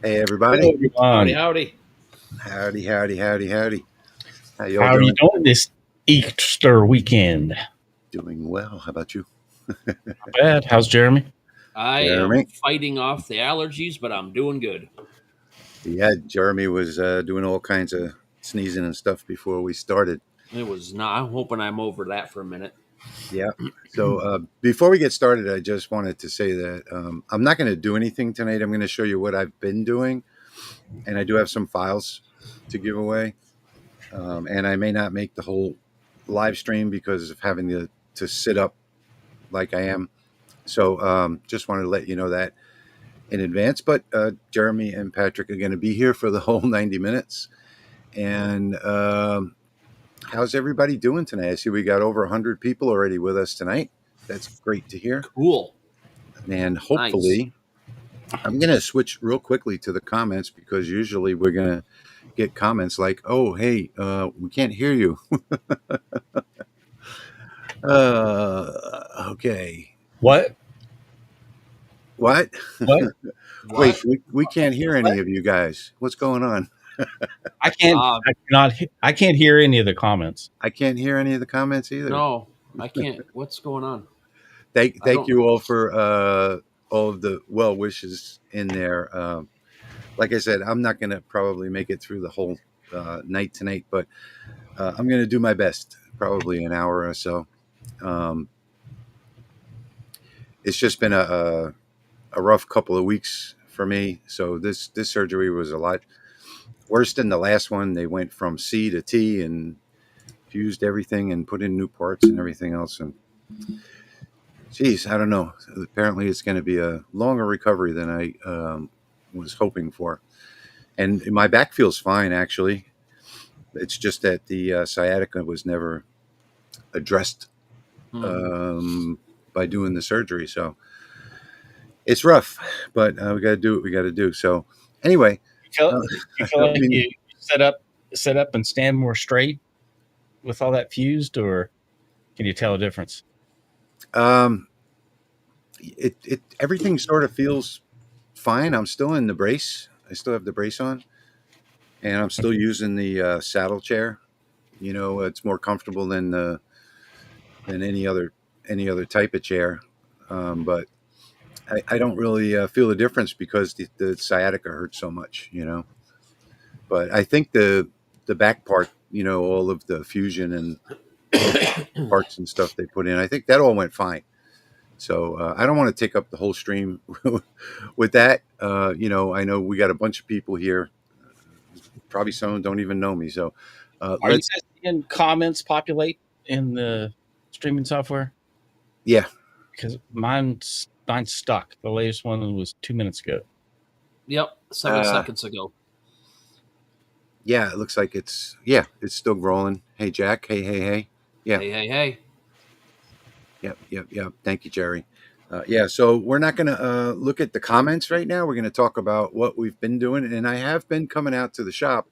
Hey, Hello, everybody. everyone. Howdy. Howdy, howdy, howdy, howdy. How y'all How are you doing? doing this Easter weekend? Doing well. How about you, Not bad. How's Jeremy? I am Jeremy? fighting off the allergies, but I'm doing good. Yeah, Jeremy was doing all kinds of sneezing and stuff before we started. It was not. I'm hoping I'm over that for a minute. Yeah. So before we get started, I just wanted to say that I'm not going to do anything tonight. I'm going to show you what I've been doing, and I do have some files to give away. And I may not make the whole live stream because of having to sit up like I am. So just wanted to let you know that in advance. But Jeremy and Patrick are going to be here for the whole 90 minutes. And how's everybody doing tonight? I see we got over 100 people already with us tonight. That's great to hear. Cool. And Nice. hopefully, I'm going to switch real quickly to the comments because usually we're going to get comments like, oh, hey, we can't hear you. Okay. What? What? What? Wait, we can't hear any of you guys. What's going on? I can't. I cannot. I can't hear any of the comments. I can't hear any of the comments either. No, I can't. What's going on? Thank you all for all of the well wishes in there. Like I said, I'm not going to probably make it through the whole night tonight, but I'm going to do my best. Probably an hour or so. It's just been a rough couple of weeks for me. So this surgery was a lot worse than the last one. They went from C to T and fused everything and put in new parts and everything else. And geez, I don't know. Apparently, it's going to be a longer recovery than I was hoping for. And my back feels fine, actually. It's just that the sciatica was never addressed by doing the surgery. So it's rough, but we got to do what we got to do. So anyway, You feel like you set up and stand more straight with all that fused, or can you tell a difference? Everything sort of feels fine. I'm still in the brace. I still have the brace on, and I'm still using the saddle chair. You know, it's more comfortable than any other type of chair. But I don't really feel the difference because the sciatica hurts so much. You know, but I think the back part, you know, all of the fusion and parts and stuff they put in, I think that all went fine. So I don't want to take up the whole stream with that. You know, I know we got a bunch of people here. Probably some of them don't even know me. So Are you guys seeing comments populate in the streaming software? Yeah, because mine's stuck. The latest one was 2 minutes ago. Yep, 7 seconds ago. Yeah, it looks like it's still rolling. Hey, Jack. Hey. Yeah. Hey. Yep. Thank you, Jerry. Yeah, so we're not going to look at the comments right now. We're going to talk about what we've been doing. And I have been coming out to the shop.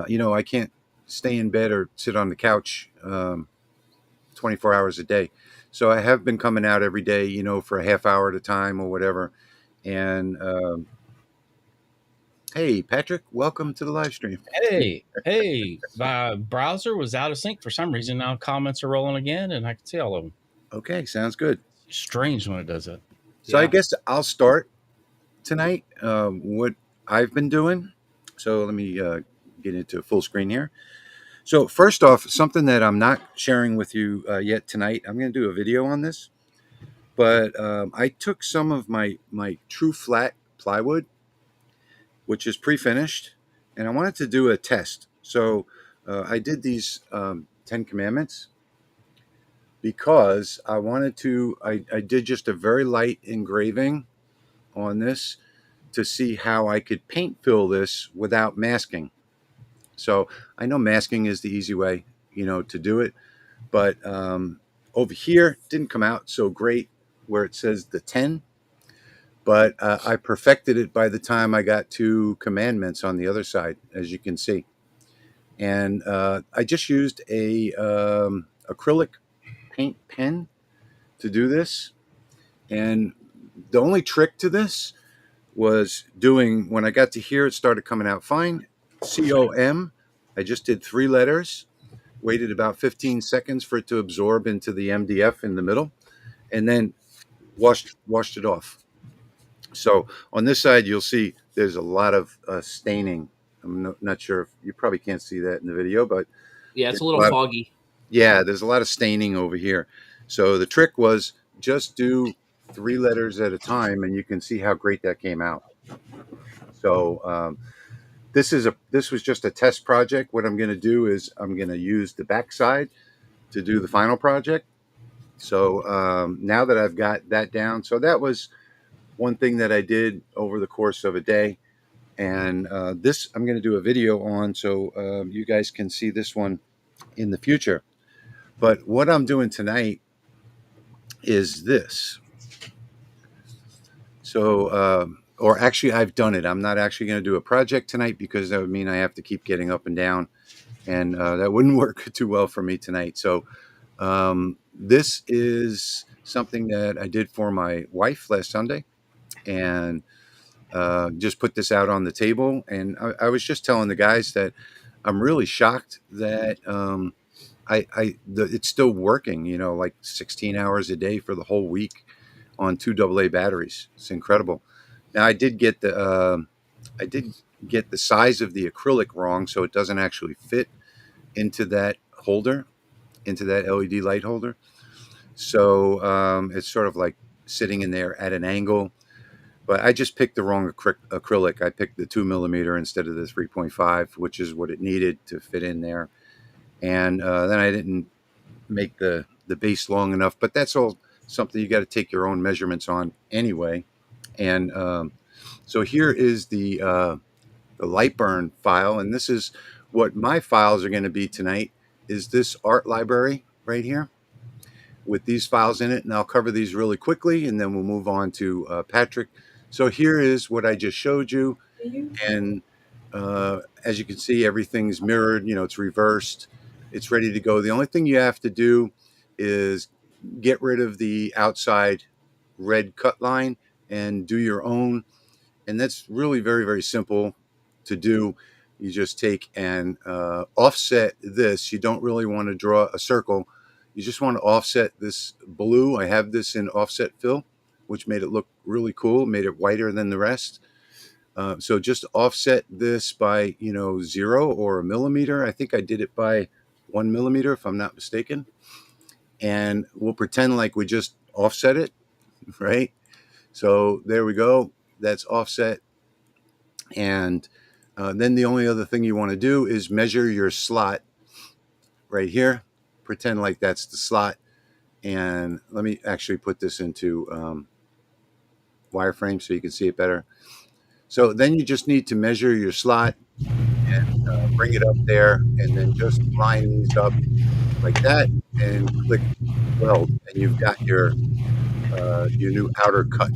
You know, I can't stay in bed or sit on the couch 24 hours a day. So I have been coming out every day, you know, for a half hour at a time or whatever. And hey, Patrick, welcome to the live stream. Hey, my browser was out of sync for some reason. Now comments are rolling again, and I can see all of them. Okay, sounds good. Strange when it does that. So yeah. I guess I'll start tonight what I've been doing. So let me get into full screen here. So first off, something that I'm not sharing with you yet tonight, I'm going to do a video on this. But I took some of my true flat plywood, which is pre-finished, and I wanted to do a test. So I did these 10 commandments because I wanted to, I did just a very light engraving on this to see how I could paint fill this without masking. So I know masking is the easy way, you know, to do it. But over here, it didn't come out so great where it says the 10. But I perfected it by the time I got to commandments on the other side, as you can see. And I just used a acrylic paint pen to do this. And the only trick to this was doing, when I got to here, it started coming out fine. COM, I just did 3 letters, waited about 15 seconds for it to absorb into the MDF in the middle, and then washed it off. So on this side, you'll see there's a lot of staining. I'm not sure if you probably can't see that in the video, but Yeah, it's there's a little foggy. yeah, there's a lot of staining over here. So the trick was just do 3 letters at a time, and you can see how great that came out. So this was just a test project. What I'm going to do is I'm going to use the backside to do the final project. So now that I've got that down, so that was one thing that I did over the course of a day. And this I'm going to do a video on, so you guys can see this one in the future. But what I'm doing tonight is this. So, or actually, I've done it. I'm not actually going to do a project tonight because that would mean I have to keep getting up and down, and that wouldn't work too well for me tonight. So, this is something that I did for my wife last Sunday, and just put this out on the table. And I was just telling the guys that I'm really shocked that it's still working. You know, like 16 hours a day for the whole week on 2 AA batteries. It's incredible. Now I did get the size of the acrylic wrong, so it doesn't actually fit into that holder, into that LED light holder. So it's sort of like sitting in there at an angle. But I just picked the wrong acrylic. I picked the 2mm instead of the 3.5, which is what it needed to fit in there. And then I didn't make the base long enough. But that's all something you got to take your own measurements on anyway. And so here is the LightBurn file, and this is what my files are going to be tonight. Is this art library right here with these files in it, and I'll cover these really quickly, and then we'll move on to Patrick. So here is what I just showed you, and as you can see, everything's mirrored. You know, it's reversed. It's ready to go. The only thing you have to do is get rid of the outside red cut line and do your own. And that's really very, very simple to do. You just take and offset this. You don't really want to draw a circle. You just want to offset this blue. I have this in offset fill, which made it look really cool, made it whiter than the rest. So just offset this by, 0 or a millimeter. I think I did it by 1 millimeter, if I'm not mistaken. And we'll pretend like we just offset it, right? So there we go. That's offset. And then the only other thing you want to do is measure your slot right here. Pretend like that's the slot. And let me actually put this into wireframe so you can see it better. So then you just need to measure your slot and bring it up there, and then just line these up like that and click weld, and you've got your new outer cut.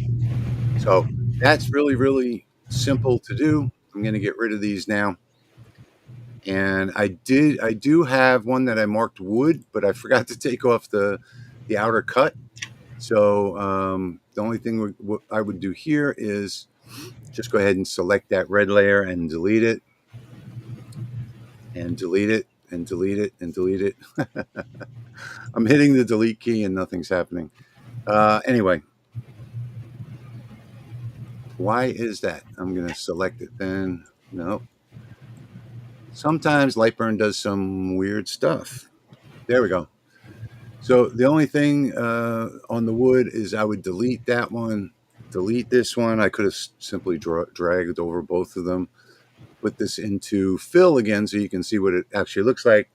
So that's really, really simple to do. I'm going to get rid of these now. And I do have one that I marked wood, but I forgot to take off the outer cut. So the only thing I would do here is just go ahead and select that red layer and delete it, and delete it, and delete it, and delete it. I'm hitting the delete key and nothing's happening. Anyway, why is that? I'm going to select it then. No. Sometimes LightBurn does some weird stuff. There we go. So the only thing on the wood is I would delete that one, delete this one. I could have simply dragged over both of them, put this into fill again so you can see what it actually looks like,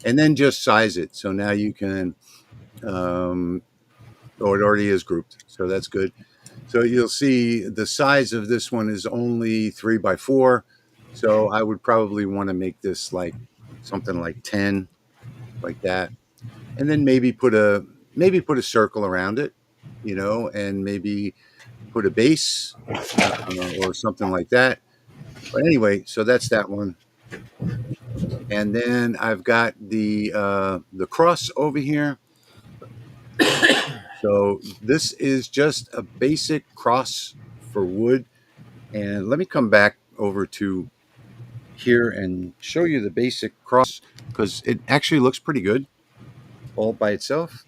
and then just size it. So now you can, it already is grouped, so that's good. So you'll see the size of this one is only 3x4. So I would probably want to make this like something like 10, like that. And then maybe put a circle around it, and maybe put a base or something like that. But anyway, so that's that one. And then I've got the cross over here. So this is just a basic cross for wood. And let me come back over to here and show you the basic cross, because it actually looks pretty good all by itself.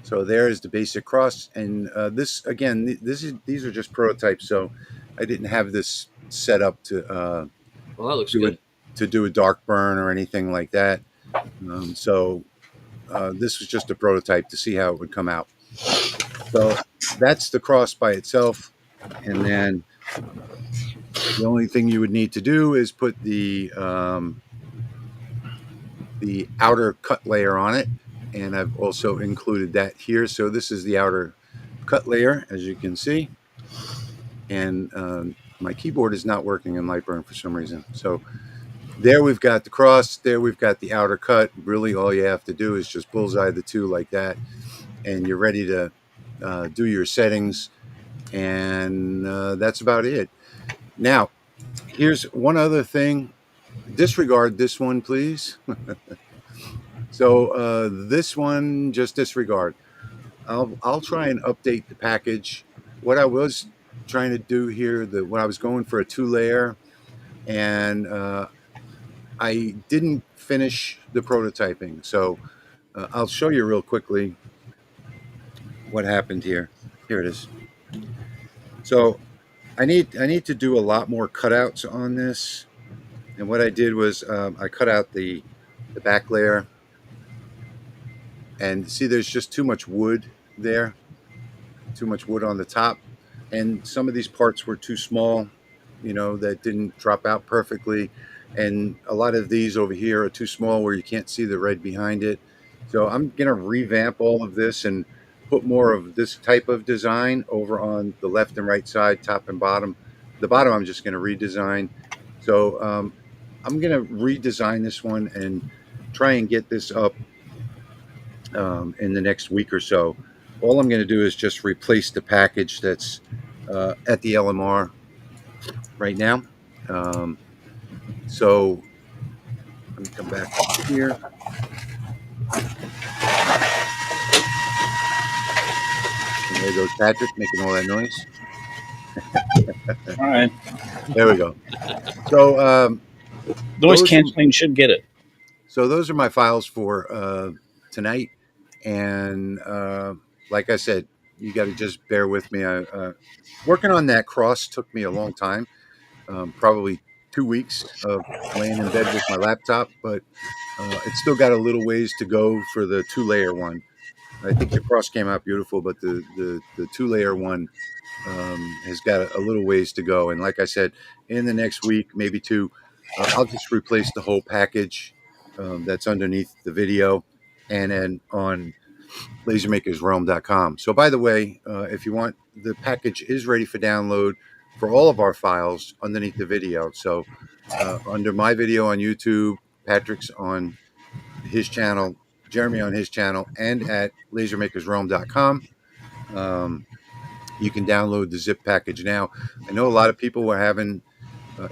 So there is the basic cross, and this again, these are just prototypes. So I didn't have this set up to Well, that looks do it good. to do a dark burn or anything like that. So this was just a prototype to see how it would come out. So that's the cross by itself, and then the only thing you would need to do is put the outer cut layer on it, and I've also included that here. So this is the outer cut layer, as you can see, and my keyboard is not working in LightBurn for some reason. So there we've got the cross, there we've got the outer cut. Really all you have to do is just bullseye the two like that, and you're ready to do your settings, and that's about it. Now, here's one other thing. Disregard this one, please. So this one, just disregard. I'll try and update the package. What I was trying to do here, when I was going for a 2-layer, and I didn't finish the prototyping. So I'll show you real quickly what happened here. Here it is. So I need to do a lot more cutouts on this. And what I did was I cut out the back layer, and see there's just too much wood there, too much wood on the top, and some of these parts were too small, that didn't drop out perfectly, and a lot of these over here are too small where you can't see the red behind it. So I'm going to revamp all of this and put more of this type of design over on the left and right side, top and bottom. The bottom I'm just going to redesign. So I'm going to redesign this one and try and get this up in the next week or so. All I'm going to do is just replace the package that's at the LMR right now. So let me come back here. And there goes Patrick making all that noise. All right. There we go. So Noise canceling should get it. So those are my files for tonight. And like I said, you got to just bear with me. Working on that cross took me a long time, probably 2 weeks of laying in bed with my laptop, but it's still got a little ways to go for the 2-layer one. I think the cross came out beautiful, but the 2-layer one has got a little ways to go. And like I said, in the next week, maybe 2, I'll just replace the whole package that's underneath the video, and then on lasermakersrealm.com. So by the way, if you want, the package is ready for download for all of our files underneath the video. So under my video on YouTube, Patrick's on his channel, Jeremy on his channel, and at lasermakersrealm.com. You can download the zip package now. I know a lot of people were having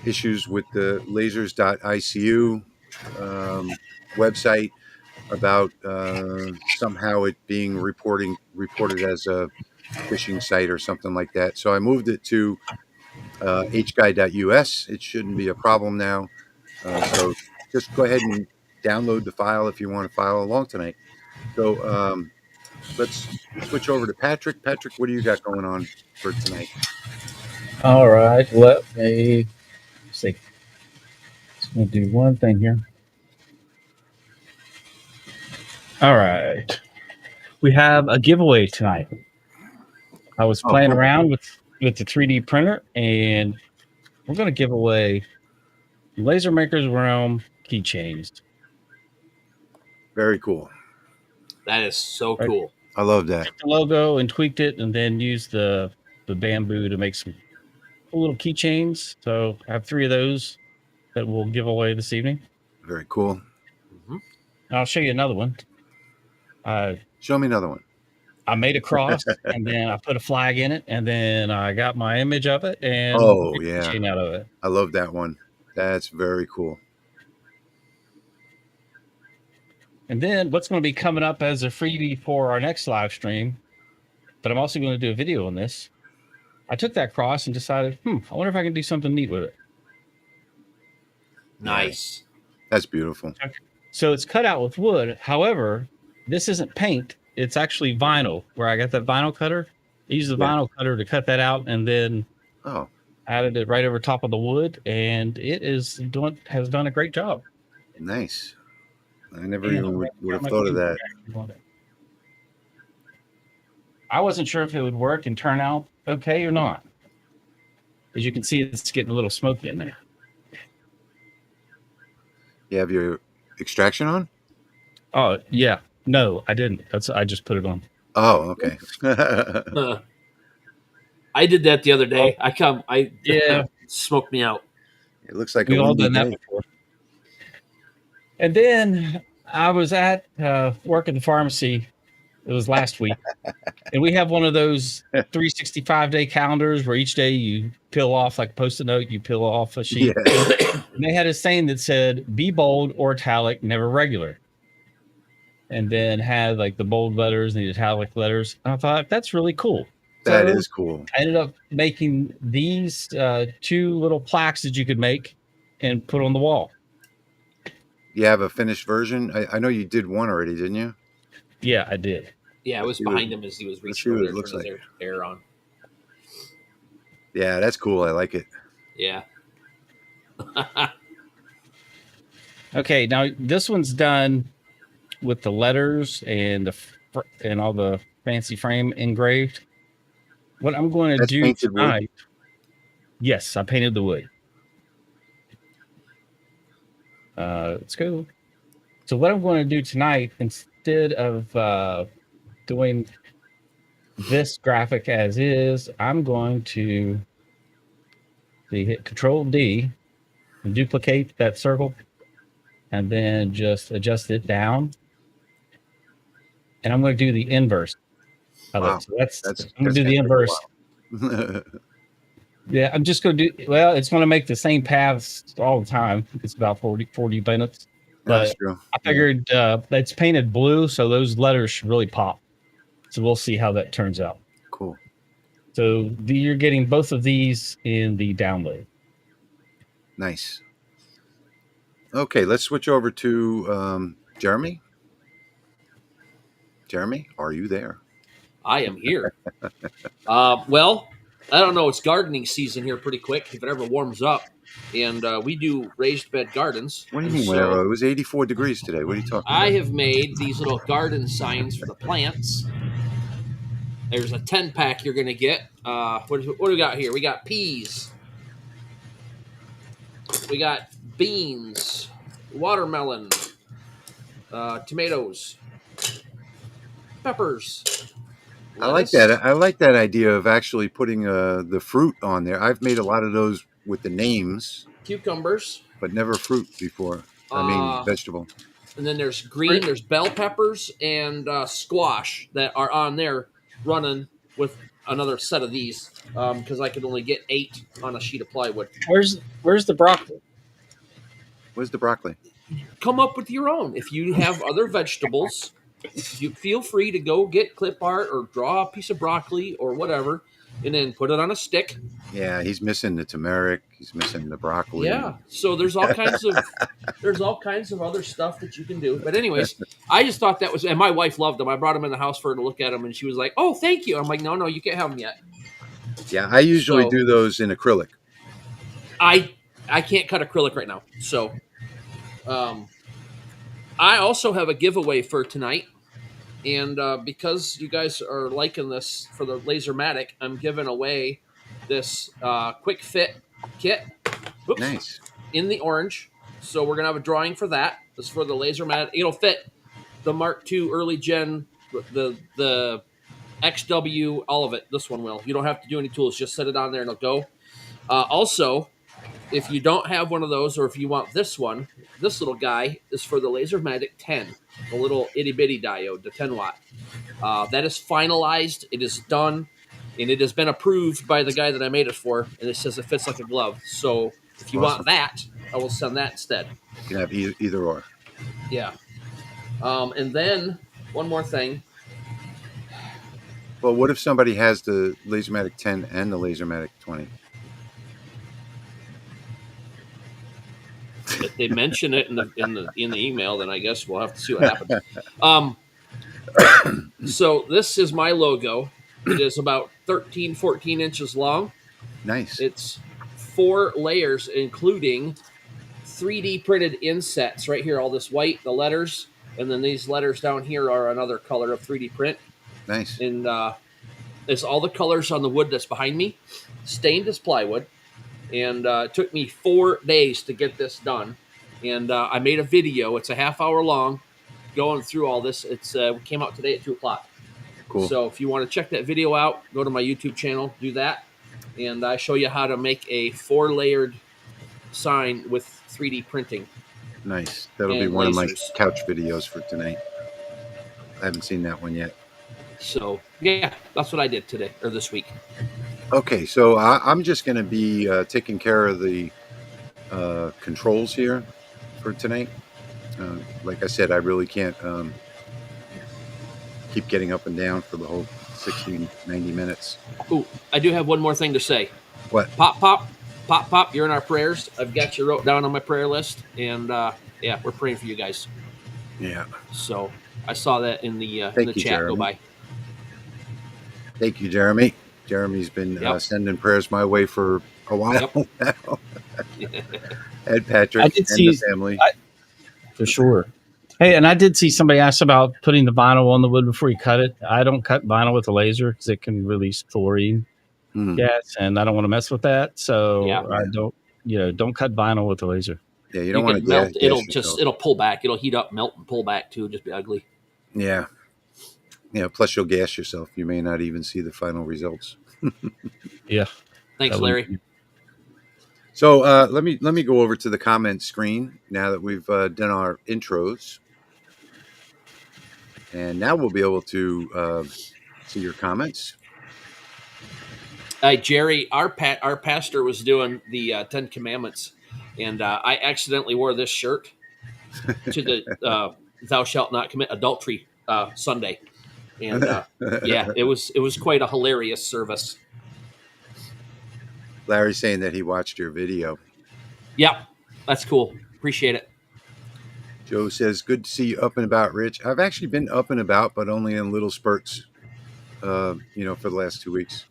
issues with the lasers.icu website about somehow it being reported as a phishing site or something like that. So I moved it to hguy.us. It shouldn't be a problem now. So just go ahead and download the file if you want to follow along tonight. So let's switch over to Patrick. Patrick, what do you got going on for tonight? All right. Let me see. Just going to do one thing here. All right. We have a giveaway tonight. I was playing around with the 3D printer, and we're going to give away Laser Maker's Realm keychains. Very cool. That is so cool. I love that. Took the logo and tweaked it, and then used the bamboo to make some cool little keychains. So I have 3 of those that we'll give away this evening. Very cool. Mm-hmm. I'll show you another one. Show me another one. I made a cross, and then I put a flag in it, and then I got my image of it, and made a keychain out of it. I love that one. That's very cool. And then what's going to be coming up as a freebie for our next live stream, but I'm also going to do a video on this, I took that cross and decided, I wonder if I can do something neat with it. Nice. That's beautiful. So it's cut out with wood. However, this isn't paint. It's actually vinyl, where I got that vinyl cutter. I used the vinyl cutter to cut that out and then added it right over top of the wood. And it has done a great job. Nice. I never even would have thought of that. I wasn't sure if it would work and turn out okay or not. As you can see, it's getting a little smoky in there. You have your extraction on? Oh, yeah. No, I didn't. I just put it on. Oh, okay. I did that the other day. Smoked me out. It looks like we've all done that before. And then I was at work at the pharmacy. It was last week. And we have one of those 365-day calendars where each day you peel off, like a Post-it note, you peel off a sheet. Yeah. And they had a saying that said, be bold or italic, never regular. And then had like the bold letters and the italic letters. And I thought, that's really cool. That is cool. I ended up making these 2 little plaques that you could make and put on the wall. You have a finished version? I know you did one already, didn't you? Yeah, I did. Yeah, I was behind him as he was reaching over there, turning his air on. Yeah, that's cool. I like it. Yeah. Okay, now this one's done with the letters and all the fancy frame engraved. What I'm going to do tonight... Yes, I painted the wood. Let's go. So what I'm going to do tonight, instead of doing this graphic as is, I'm going to hit Control D and duplicate that circle and then just adjust it down. And I'm going to do the inverse of it. So I'm going to do the inverse. Yeah, I'm just going to do, it's going to make the same paths all the time. It's about 40 minutes. But I figured it's painted blue, so those letters should really pop. So we'll see how that turns out. Cool. So you're getting both of these in the download. Nice. Okay, let's switch over to Jeremy. Jeremy, are you there? I am here. Well, I don't know. It's gardening season here pretty quick, if it ever warms up. And we do raised bed gardens. What do you mean, whatever? It was 84 degrees today. What are you talking about? I have made these little garden signs for the plants. There's a 10-pack you're going to get. What do we got here? We got peas. We got beans, watermelon, tomatoes, peppers. Lettuce. I like that. I like that idea of actually putting the fruit on there. I've made a lot of those with the names. Cucumbers. But never fruit before. I mean, vegetable. And then there's green, there's bell peppers and squash that are on there running with another set of these because I could only get 8 on a sheet of plywood. Where's the broccoli? Where's the broccoli? Come up with your own. If you have other vegetables, you feel free to go get clip art or draw a piece of broccoli or whatever and then put it on a stick. Yeah, he's missing the turmeric. He's missing the broccoli. Yeah, so there's all kinds of other stuff that you can do. But anyways, I just thought that was, and my wife loved them. I brought them in the house for her to look at them, and she was like, "Oh, thank you." I'm like, "No, you can't have them yet." Yeah, I usually do those in acrylic. I can't cut acrylic right now, so I also have a giveaway for tonight. And because you guys are liking this for the Lasermatic, I'm giving away this quick fit kit. Oops, nice. In the orange. So we're going to have a drawing for that. This is for the Lasermatic. It'll fit the Mark II early gen, the XW, all of it. This one will. You don't have to do any tools. Just set it on there and it'll go. Also, if you don't have one of those or if you want this one, this little guy is for the Lasermatic 10, the little itty-bitty diode, the 10-watt. That is finalized. It is done, and it has been approved by the guy that I made it for, and it says it fits like a glove. So if you want that, I will send that instead. You can have either or. Yeah. And then one more thing. Well, what if somebody has the Lasermatic 10 and the Lasermatic 20? If they mention it in the email, then I guess we'll have to see what happens. Um, so this is my logo. It is about 13, 14 inches long. Nice. It's 4 layers, including 3D printed insets right here. All this white, the letters, and then these letters down here are another color of 3D print. Nice. And it's all the colors on the wood that's behind me, stained as plywood. And it took me 4 days to get this done. And I made a video. It's a half-hour long, going through all this. It's came out today at 2:00. Cool. So if you want to check that video out, go to my YouTube channel, do that, and I show you how to make a 4-layered sign with 3D printing. Nice. That'll be and one of my lasers. couch videos for tonight. I haven't seen that one yet. So yeah, that's what I did today or this week. Okay, so I'm just going to be taking care of the controls here for tonight. Like I said, I really can't keep getting up and down for the whole 60, 90 minutes. Ooh, I do have one more thing to say. What? Pop, pop, pop, pop. You're in our prayers. I've got you wrote down on my prayer list, and yeah, we're praying for you guys. Yeah. So I saw that in the chat Jeremy. go by. Thank you, Jeremy. Jeremy's been sending prayers my way for a while now. Ed, Patrick, and the family. For sure. Hey, and I did see somebody ask about putting the vinyl on the wood before you cut it. I don't cut vinyl with a laser because it can release chlorine gas, and I don't want to mess with that. So I don't cut vinyl with a laser. Yeah, you don't want to melt. It'll pull back. It'll heat up, melt, and pull back too. Just be ugly. Yeah. Yeah. Plus, you'll gas yourself. You may not even see the final results. Yeah. Thanks, Larry. So let me go over to the comment screen now that we've done our intros, and now we'll be able to see your comments. Jerry, our pastor was doing the 10 Commandments, and I accidentally wore this shirt to the "Thou shalt not commit adultery" Sunday, and yeah, it was quite a hilarious service. Larry's saying that he watched your video. Yep, that's cool. Appreciate it. Joe says, "Good to see you up and about, Rich." I've actually been up and about, but only in little spurts. For the last 2 weeks.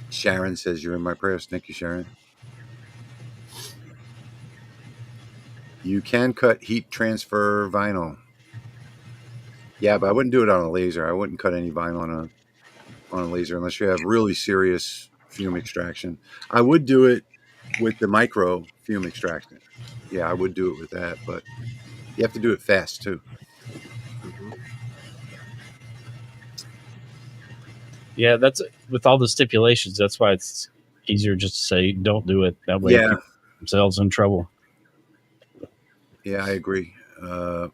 Sharon says, "You're in my prayers." Thank you, Sharon. You can cut heat transfer vinyl. Yeah, but I wouldn't do it on a laser. I wouldn't cut any vinyl on a laser unless you have really serious fume extraction. I would do it with the micro fume extraction. Yeah, I would do it with that, but you have to do it fast too. Yeah, that's with all the stipulations. That's why it's easier just to say don't do it. That way, people themselves in trouble. Yeah, I agree.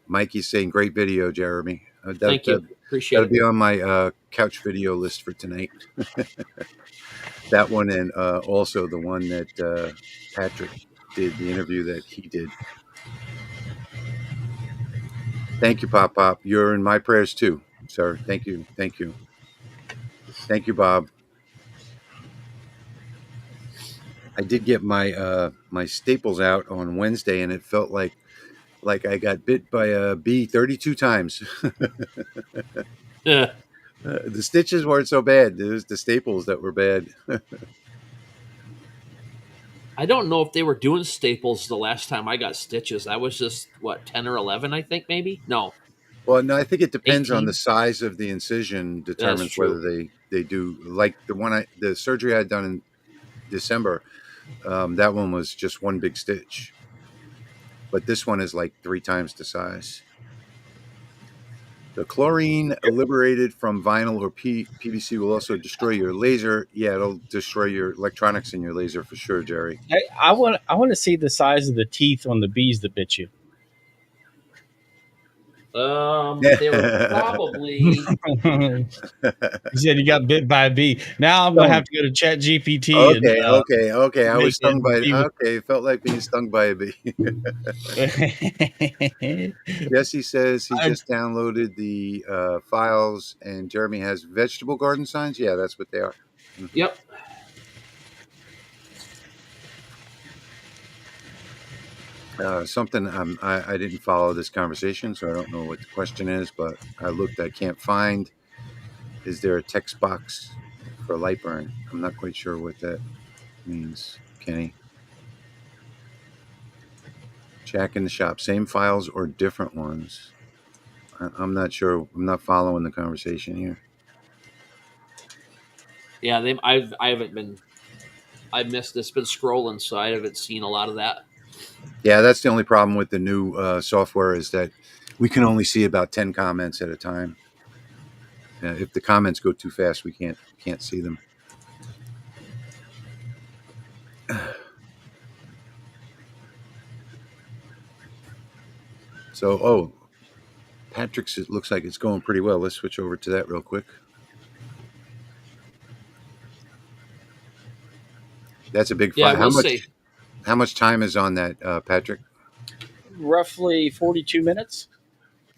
Mikey's saying, "Great video, Jeremy." Thank you. Appreciate it. That'll be on my couch video list for tonight. That one, and also the one that Patrick did, the interview that he did. Thank you, Pop Pop. You're in my prayers too, sir. Thank you. Thank you. Thank you, Bob. I did get my my staples out on Wednesday, and it felt like I got bit by a bee 32 times. Yeah. The stitches weren't so bad. It was the staples that were bad. I don't know if they were doing staples the last time I got stitches. I was just 10 or 11, I think, maybe. No. Well, no, I think it depends 18? on the size of the incision determines whether they do, like the surgery I had done in December. That one was just one big stitch, but this one is like 3 times the size. The chlorine liberated from vinyl or PVC will also destroy your laser. Yeah, it'll destroy your electronics in your laser for sure, Jerry. I want to see the size of the teeth on the bees that bit you. They were probably. You said you got bit by a bee. Now I'm gonna have to go to Chat GPT and Okay. I was make stung by. it Okay, it felt like being stung by a bee. be. Jesse says he I- just downloaded the files, and Jeremy has vegetable garden signs. Yeah, that's what they are. Mhm. Yep. Something I didn't follow this conversation, so I don't know what the question is. But I looked. I can't find. Is there a text box for LightBurn? I'm not quite sure what that means, Kenny. Jack in the shop. Same files or different ones? I'm not sure. I'm not following the conversation here. Yeah, I haven't been. I missed this. Been scrolling, so I haven't seen a lot of that. Yeah, that's the only problem with the new software is that we can only see about 10 comments at a time. If the comments go too fast, we can't see them. So, Patrick's, it looks like it's going pretty well. Let's switch over to that real quick. That's a big Yeah, I file. will say. How much time is on that, Patrick? Roughly 42 minutes.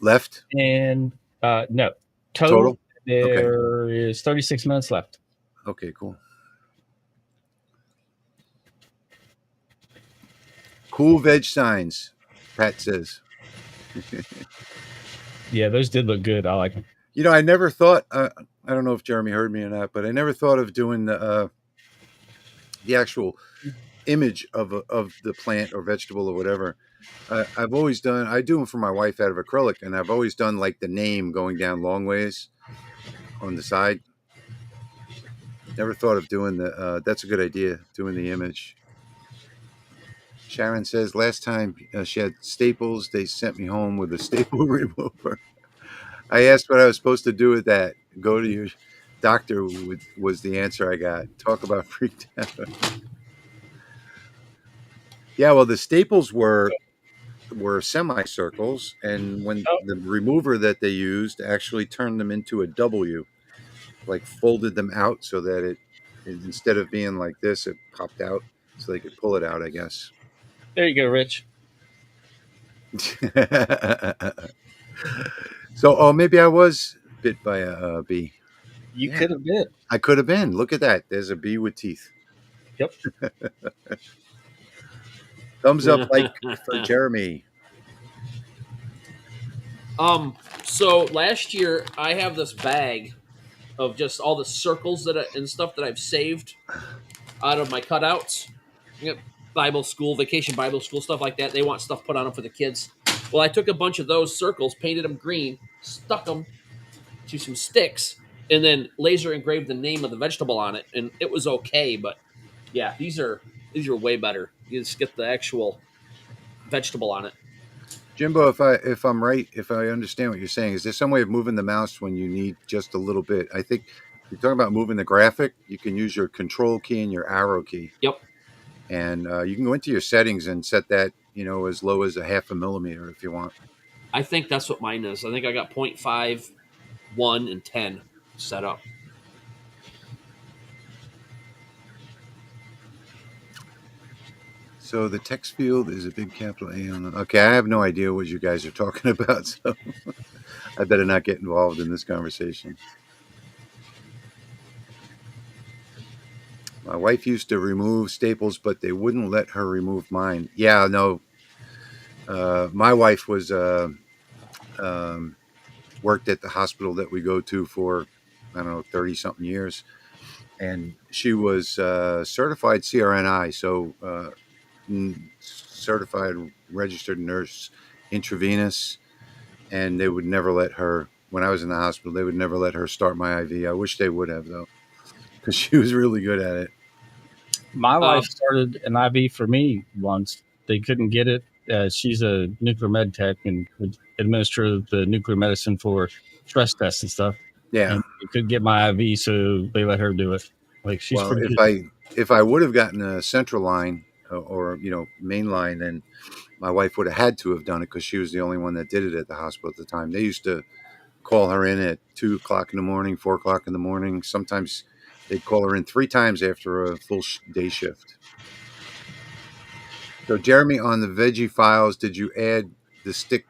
Left? And no, Total? there is 36 minutes left. Okay, cool. Cool veg signs, Pat says. Yeah, those did look good. I like them. You know, I never thought. I don't know if Jeremy heard me or not, but I never thought of doing the actual image of the plant or vegetable or whatever. I've always done. I do them for my wife out of acrylic, and I've always done like the name going down long ways on the side. Never thought of doing the. That's a good idea. Doing the image. Sharon says last time she had staples, they sent me home with a staple remover. I asked what I was supposed to do with that. Go to your doctor was the answer I got. Talk about freaked out. Yeah, well, the staples were semicircles, and when the remover that they used actually turned them into a W, like folded them out so that it instead of being like this, it popped out so they could pull it out, I guess. There you go, Rich. So, maybe I was bit by a bee. You could have been. I could have been. Look at that. There's a bee with teeth. Yep. Thumbs up, like for Jeremy. So last year I have this bag of just all the circles and stuff that I've saved out of my cutouts. Bible school, vacation Bible school, stuff like that. They want stuff put on them for the kids. Well, I took a bunch of those circles, painted them green, stuck them to some sticks, and then laser engraved the name of the vegetable on it, and it was okay. But yeah, these are way better. You just get the actual vegetable on it. Jimbo, if I'm right, if I understand what you're saying, is there some way of moving the mouse when you need just a little bit? I think if you're talking about moving the graphic, you can use your control key and your arrow key. Yep. And you can go into your settings and set that, as low as a 0.5 millimeter if you want. I think that's what mine is. I think I got 0.5, 1, and 10 set up. So the text field is a big capital A on the. Okay, I have no idea what you guys are talking about, so I better not get involved in this conversation. My wife used to remove staples, but they wouldn't let her remove mine. Yeah, no. My wife was worked at the hospital that we go to for, I don't know, 30-something years. And she was certified CRNI, so certified registered nurse intravenous. And they would never let her, when I was in the hospital, they would never let her start my IV. I wish they would have, though, because she was really good at it. My wife started an IV for me once. They couldn't get it. She's a nuclear med tech and would administer the nuclear medicine for stress tests and stuff. Yeah. And they couldn't get my IV, so they let her do it. Like she's pretty good. If I would have gotten a central line or main line, then My wife would have had to have done it because she was the only one that did it at the hospital at the time. They used to call her in at 2 o'clock in the morning, 4 o'clock in the morning. Sometimes they'd call her in 3 times after a full day shift. So, Jeremy, on the Veggie Files, did you add the stick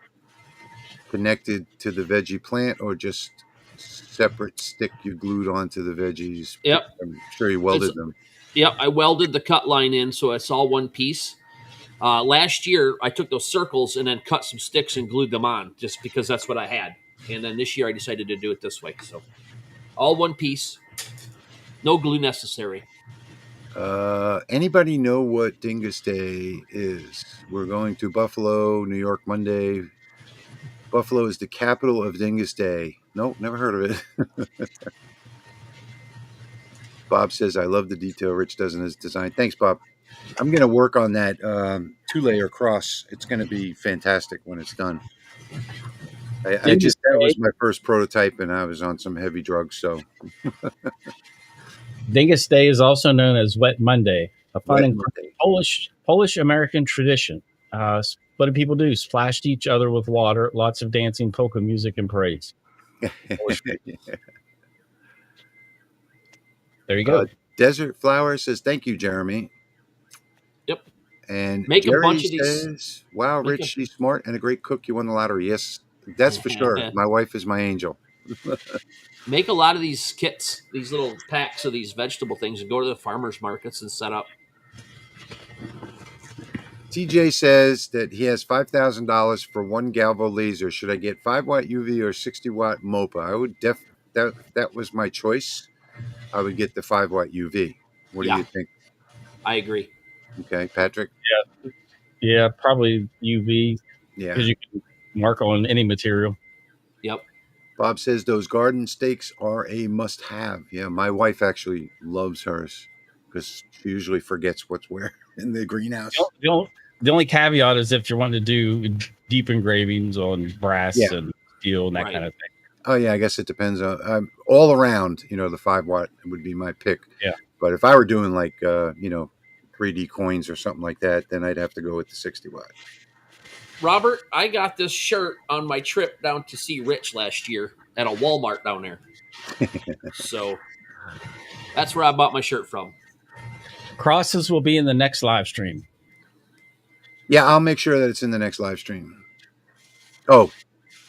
connected to the veggie plant or just separate stick you glued onto the veggies? Yep. I'm sure you It's, welded them. yep. I welded the cut line in so it's all one piece. Last year, I took those circles and then cut some sticks and glued them on just because that's what I had. And then this year, I decided to do it this way. So, all one piece, no glue necessary. Anybody know what Dingus Day is? We're going to Buffalo, New York, Monday. Buffalo is the capital of Dingus Day. Nope, never heard of it. Bob says, I love the detail Rich does in his design. Thanks, Bob. I'm going to work on that 2-layer cross. It's going to be fantastic when it's done. That was my first prototype, and I was on some heavy drugs. So, Dingus Day is also known as Wet Monday, a fun and Polish American tradition. What do people do? Splash each other with water, lots of dancing, polka music, and parades. There you go. Desert Flower says, thank you, Jeremy. Yep. And Make Jerry a bunch of says, these. wow, Rich, she's smart and a great cook. You won the lottery. Yes, that's for sure. My wife is my angel. Make a lot of these kits, these little packs of these vegetable things, and go to the farmers markets and set up. TJ says that he has $5,000 for one Galvo laser. Should I get 5-watt UV or 60-watt MOPA? I would that was my choice. I would get the 5-watt UV. What do you think? I agree. Okay, Patrick? Yeah, probably UV. Yeah. Because you can mark on any material. Yep. Bob says those garden stakes are a must-have. Yeah, my wife actually loves hers because she usually forgets what's where in the greenhouse. The only caveat is if you're wanting to do deep engravings on brass and steel and that kind of thing. Oh, yeah, I guess it depends on all around, the 5-watt would be my pick. Yeah. But if I were doing 3D coins or something like that, then I'd have to go with the 60-watt. Robert, I got this shirt on my trip down to see Rich last year at a Walmart down there. So that's where I bought my shirt from. Crosses will be in the next live stream. Yeah, I'll make sure that it's in the next live stream. Oh,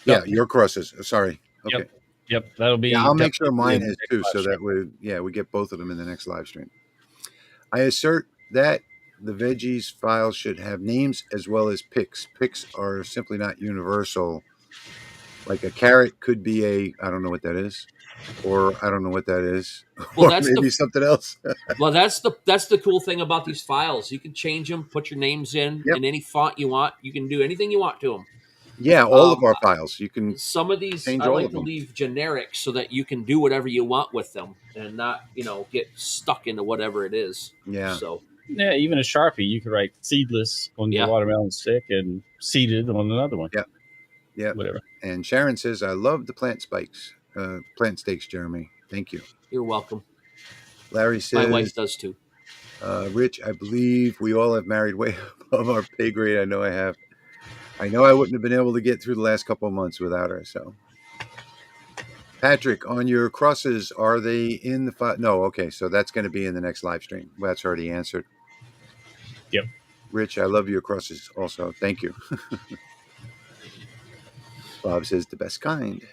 yeah, your crosses. Sorry. Okay. Yep, that'll be. Yeah, I'll make sure mine is too, so that we get both of them in the next live stream. I assert that the Veggies files should have names as well as pics. Pics are simply not universal. Like a carrot could be I don't know what that is, or I don't know what that is, well, or that's maybe something else. Well, that's the cool thing about these files. You can change them, put your names in any font you want. You can do anything you want to them. Yeah, all of our files. You can. Some of these I like to leave generic so that you can do whatever you want with them and not, get stuck into whatever it is. Yeah. So. Yeah, even a Sharpie, you could write seedless on your watermelon stick and seeded on another one. Yeah. Yeah. Whatever. And Sharon says, I love the plant stakes, Jeremy. Thank you. You're welcome. Larry says, my wife does too. Rich, I believe we all have married way above our pay grade. I know I have. I know I wouldn't have been able to get through the last couple of months without her. So, Patrick, on your crosses, are they in the file? No. Okay. So that's going to be in the next live stream. Well, that's already answered. Yep. Rich, I love your crosses also. Thank you. Bob says the best kind.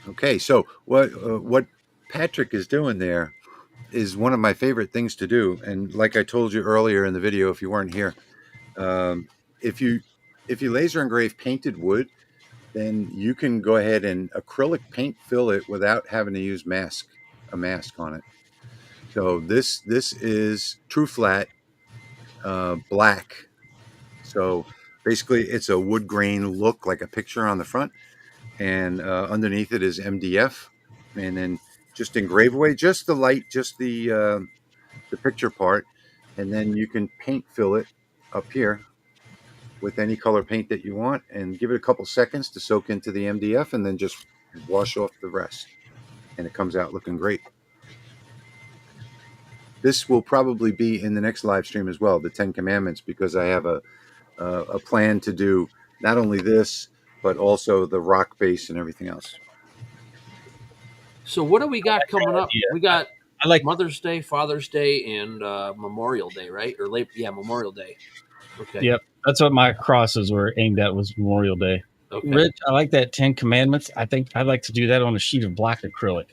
Okay. So what Patrick is doing there is one of my favorite things to do. And like I told you earlier in the video, if you weren't here, if you laser engrave painted wood, then you can go ahead and acrylic paint fill it without having to use a mask on it. So this is true flat black. So basically it's a wood grain look like a picture on the front, and underneath it is MDF, and then just engrave away just the light, just the picture part, and then you can paint fill it up here with any color paint that you want, and give it a couple seconds to soak into the MDF, and then just wash off the rest, and it comes out looking great. this will probably be in the next live stream as well, the 10 Commandments, because I have a plan to do not only this but also the rock base and everything else. So what do we got coming up? Yeah, We got I like. Mother's Day, Father's Day, and Memorial Day, right? Or Memorial Day. Okay. Yep, that's what my crosses were aimed at, was Memorial Day. Okay. Rich, I like that 10 Commandments. I think I'd like to do that on a sheet of black acrylic.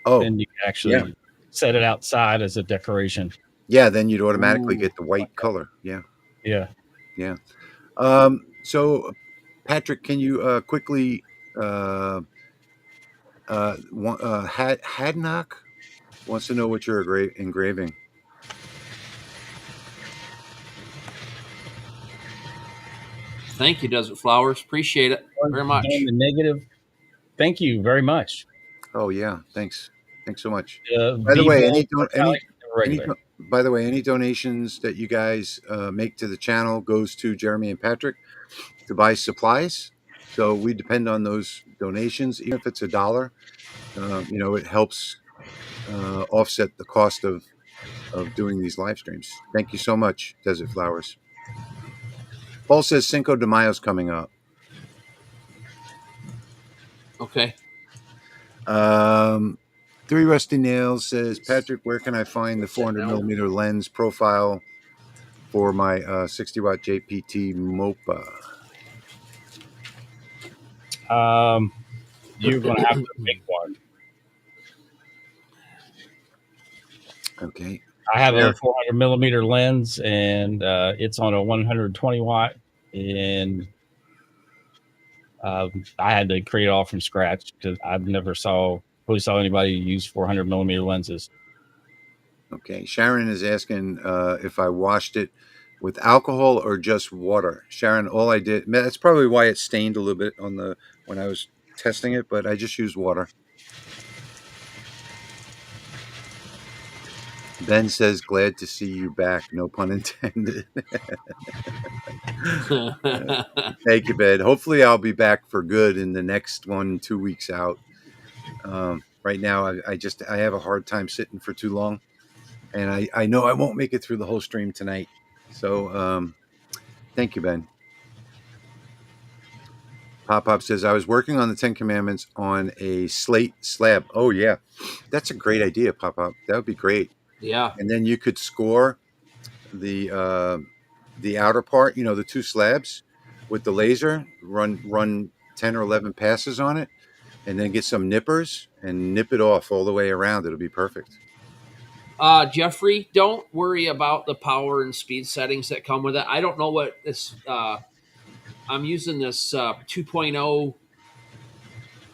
Oh, And you can actually set it outside as a decoration. yeah, then you'd automatically Ooh, get the white color. Yeah. Yeah. Yeah. So, Patrick, can you quickly Hadnock wants to know what you're engraving. Thank you, Desert Flowers. Appreciate it very much. And the negative. Thank you very much. Oh yeah, thanks so much. By the B way, bold, regular. by the way, any donations that you guys make to the channel goes to Jeremy and Patrick to buy supplies. So we depend on those donations, even if it's $1. It helps offset the cost of doing these live streams. Thank you so much, Desert Flowers. Paul says Cinco de Mayo's coming up. Okay. Three Rusty Nails says, Patrick, where can I find the 400 millimeter lens profile for my 60 watt JPT MOPA? You're going to have to make one. Okay. I have a 400 millimeter lens, and it's on a 120 watt, and I had to create it all from scratch because I've never saw anybody use 400 millimeter lenses. Okay. Sharon is asking if I washed it with alcohol or just water. Sharon, all I did, that's probably why it stained a little bit when I was testing it, but I just used water. Ben says, glad to see you back. No pun intended. Thank you, Ben. Hopefully I'll be back for good in the next 2 weeks out. Right now, I have a hard time sitting for too long. And I know I won't make it through the whole stream tonight. So thank you, Ben. Pop says, I was working on the 10 Commandments on a slate slab. Oh, yeah. That's a great idea, Pop. That would be great. Yeah. And then you could score the outer part, the two slabs with the laser, run 10 or 11 passes on it, and then get some nippers and nip it off all the way around. It'll be perfect. Jeffrey, don't worry about the power and speed settings that come with it. I don't know what this. I'm using this 2.0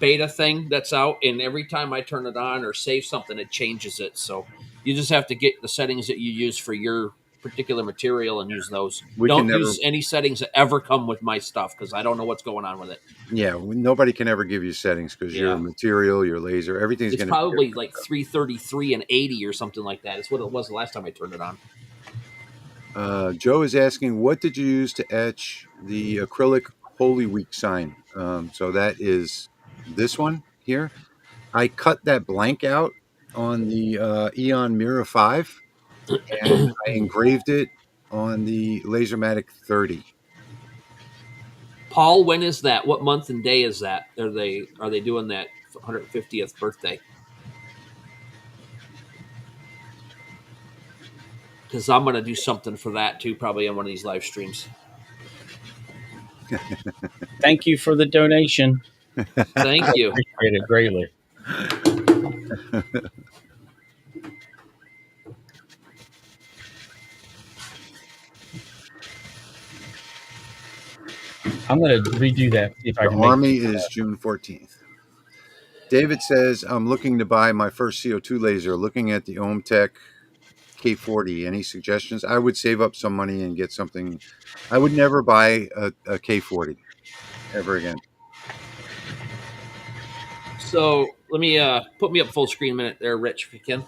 beta thing that's out, and every time I turn it on or save something, it changes it. So you just have to get the settings that you use for your particular material and use those. Don't use any settings that ever come with my stuff because I don't know what's going on with it. Yeah, nobody can ever give you settings because your material, your laser, everything's going to be probably like 333 and 80 or something like that. It's what it was the last time I turned it on. Joe is asking, what did you use to etch the acrylic Holy Week sign? So that is this one here. I cut that blank out on the Eon Mira 5, and I engraved it on the Lasermatic 30. Paul, when is that? What month and day is that? Are they doing that 150th birthday? Because I'm going to do something for that too, probably on one of these live streams. Thank you for the donation. Thank you. Appreciate it greatly. I'm going to redo that. See if I The can Army is June 14th. David says, I'm looking to buy my first CO2 laser, looking at the OhmTech K40. Any suggestions? I would save up some money and get something. I would never buy a K40 ever again. So let me put me up full screen a minute there, Rich, if you can.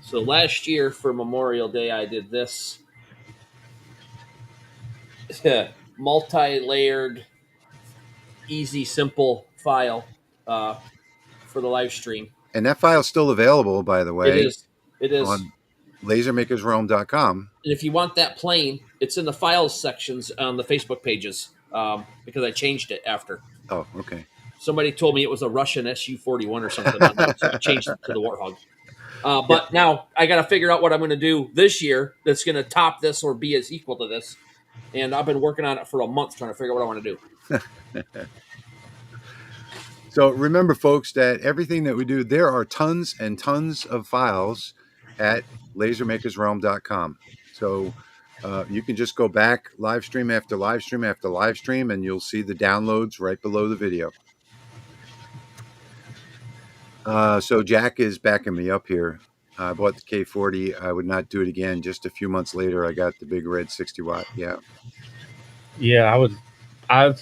So last year for Memorial Day, I did this multi-layered, easy, simple file for the live stream. And that file's still available, by the way. It is. It is. On lasermakersrealm.com. And if you want that plane, it's in the files sections on the Facebook pages because I changed it after. Oh, okay. Somebody told me it was a Russian Su-41 or something on there, so I changed it to the Warthog. But now I got to figure out what I'm going to do this year that's going to top this or be as equal to this. And I've been working on it for a month trying to figure out what I want to do. So remember, folks, that everything that we do, there are tons and tons of files at lasermakersrealm.com. So you can just go back live stream after live stream after live stream, and you'll see the downloads right below the video. So Jack is backing me up here. I bought the K40. I would not do it again. Just a few months later, I got the big red 60 watt. Yeah. Yeah, I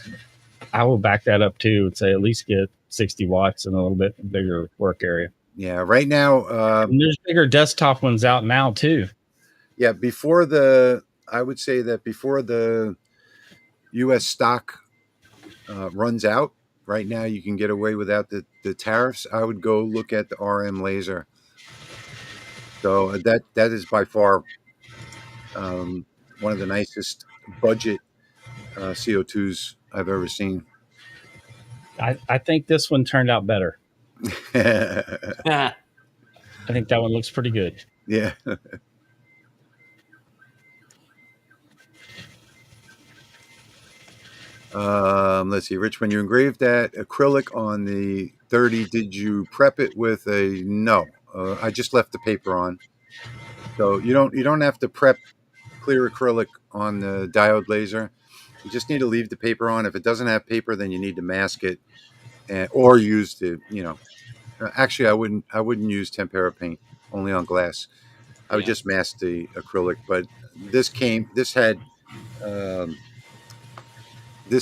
will back that up too and say at least get 60 watts and a little bit bigger work area. Yeah. Right now, and there's bigger desktop ones out now too. Yeah. I would say that before the U.S. stock runs out, right now you can get away without the tariffs. I would go look at the RM laser. So that is by far one of the nicest budget CO2s I've ever seen. I think this one turned out better. I think that one looks pretty good. Yeah. Let's see, Rich, when you engraved that acrylic on the 30, did you prep it with a no? I just left the paper on. So you don't have to prep clear acrylic on the diode laser. You just need to leave the paper on. If it doesn't have paper, then you need to mask it or use the, actually I wouldn't use tempera paint, only on glass. I would just mask the acrylic, but this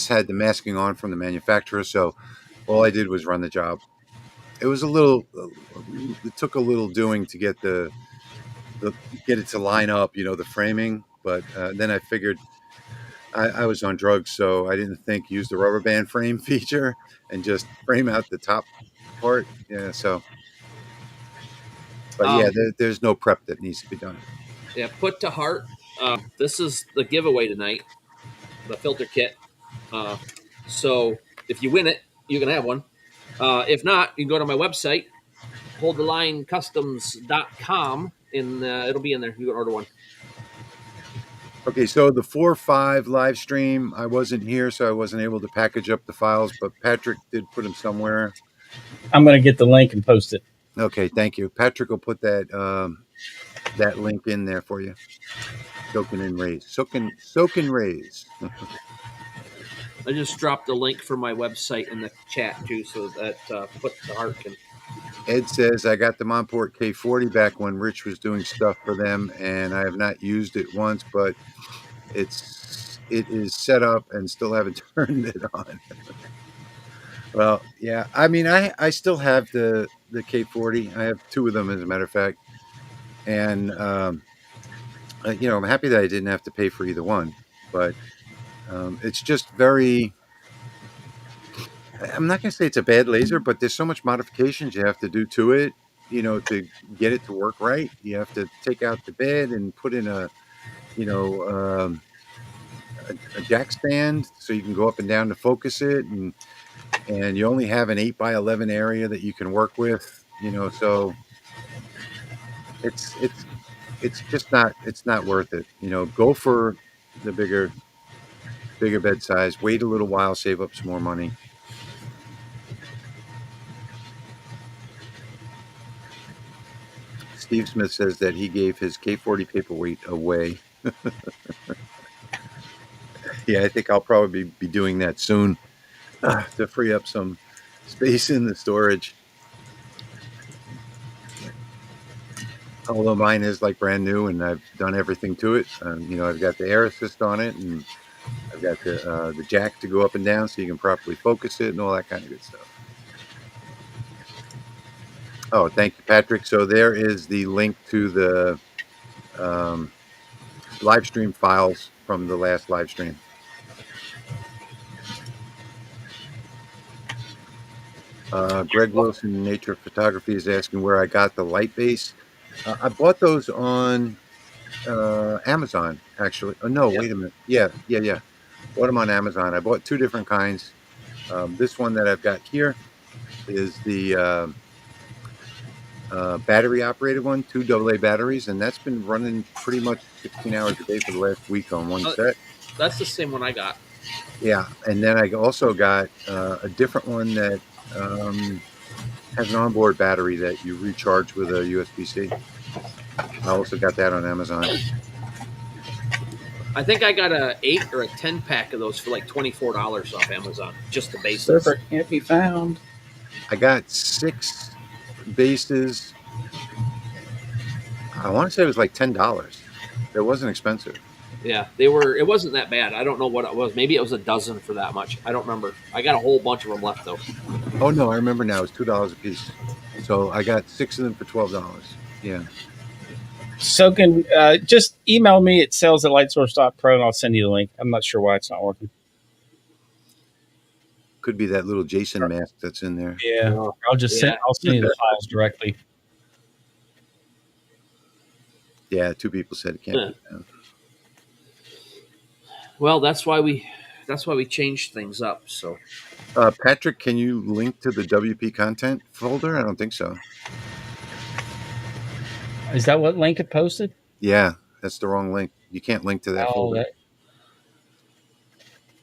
had the masking on from the manufacturer, so all I did was run the job. It took a little doing to get get it to line up, the framing, but then I figured I was on drugs, so I didn't use the rubber band frame feature and just frame out the top part. Yeah, so, but there's no prep that needs to be done. Yeah, put to heart. This is the giveaway tonight, the filter kit. So if you win it, you can have one. If not, you can go to my website, holdthelinecustoms.com, and it'll be in there. You can order one. Okay, so the 4-5 live stream, I wasn't here, so I wasn't able to package up the files, but Patrick did put them somewhere. I'm going to get the link and post it. Okay, thank you. Patrick will put that that link in there for you. Soak and raise. I just dropped the link for my website in the chat too, so that put the heart can. Ed says, I got the Mort K40 back when Rich was doing stuff for them, and I have not used it once, but it is set up and still haven't turned it on. Well, yeah, I mean, I still have the K40. I have two of them, as a matter of fact, and I'm happy that I didn't have to pay for either one, but it's just very. I'm not going to say it's a bad laser, but there's so much modifications you have to do to it, to get it to work right. You have to take out the bed and put in a jack stand so you can go up and down to focus it, and you only have an 8x11 area that you can work with, so it's just not worth it. Go for the bigger bed size. Wait a little while, save up some more money. Steve Smith says that he gave his K40 paperweight away. Yeah, I think I'll probably be doing that soon to free up some space in the storage. Although mine is like brand new and I've done everything to it. I've got the air assist on it, and I've got the jack to go up and down so you can properly focus it and all that kind of good stuff. Oh, thank you, Patrick. So there is the link to the live stream files from the last live stream. Greg Wilson, Nature Photography, is asking where I got the light base. I bought those on Amazon, actually. Oh, no, Yep. wait a minute. Yeah. Bought them on Amazon. I bought two different kinds. This one that I've got here is the battery operated one, two AA batteries, and that's been running pretty much 16 hours a day for the last week on one Uh, set. That's the same one I got. Yeah, and then I also got a different one that has an onboard battery that you recharge with a USB-C. I also got that on Amazon. I think I got a 8 or a 10 pack of those for like $24 off Amazon. Just the bases. Server can't be found. I got 6 bases. I want to say it was like $10. It wasn't expensive. Yeah, they were. It wasn't that bad. I don't know what it was. Maybe it was a dozen for that much. I don't remember. I got a whole bunch of them left though. Oh no, I remember now. It's $2 a piece. So I got 6 of them for $12. Yeah. So can just email me at sales@lightsource.pro and I'll send you the link. I'm not sure why it's not working. Could be that little Jason mask that's in there. Yeah, I'll send you the files directly. Yeah, 2 people said it can't be found. Well, that's why we changed things up. So, Patrick, can you link to the WP content folder? I don't think so. Is that what link it posted? Yeah, that's the wrong link. You can't link to that folder.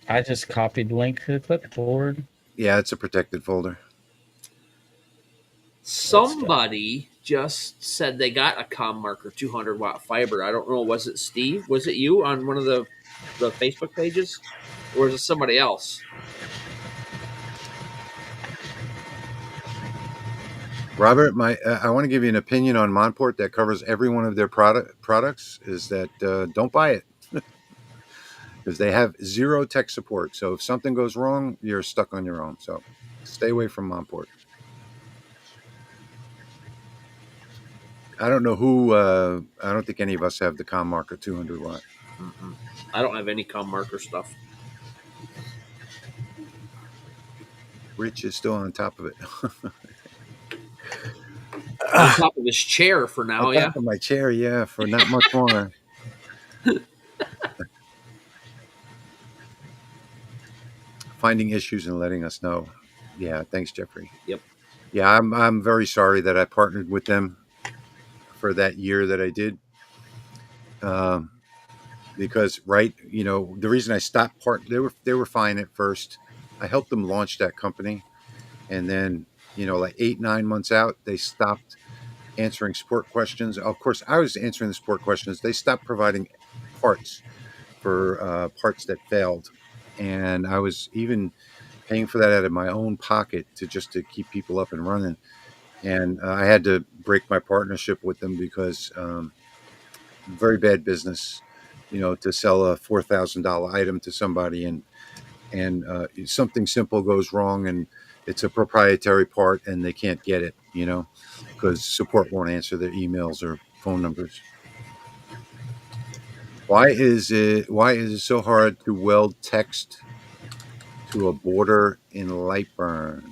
I just copied the link to the clipboard. Yeah, it's a protected folder. Somebody just said they got a comm marker 200 watt fiber. I don't know. Was it Steve? Was it you on one of the Facebook pages, or was it somebody else? Robert, I want to give you an opinion on Montport that covers every one of their products. Is that don't buy it because they have 0 tech support. So if something goes wrong, you're stuck on your own. So stay away from Montport. I don't know who. I don't think any of us have the comm marker 200 watt. Mm-hmm. I don't have any comm marker stuff. Rich is still on top of it. On top of his chair for now, on top of my chair, yeah, for not much longer. Finding issues and letting us know. Yeah, thanks, Jeffrey. Yep. Yeah, I'm very sorry that I partnered with them for that year that I did. Because the reason I stopped they were fine at first. I helped them launch that company, and then like 8-9 months out, they stopped answering support questions. Of course, I was answering the support questions. They stopped providing parts for parts that failed, and I was even paying for that out of my own pocket to keep people up and running. And I had to break my partnership with them because very bad business, to sell a $4,000 item to somebody and something simple goes wrong and it's a proprietary part and they can't get it, because support won't answer their emails or phone numbers. Why is it so hard to weld text to a border in LightBurn?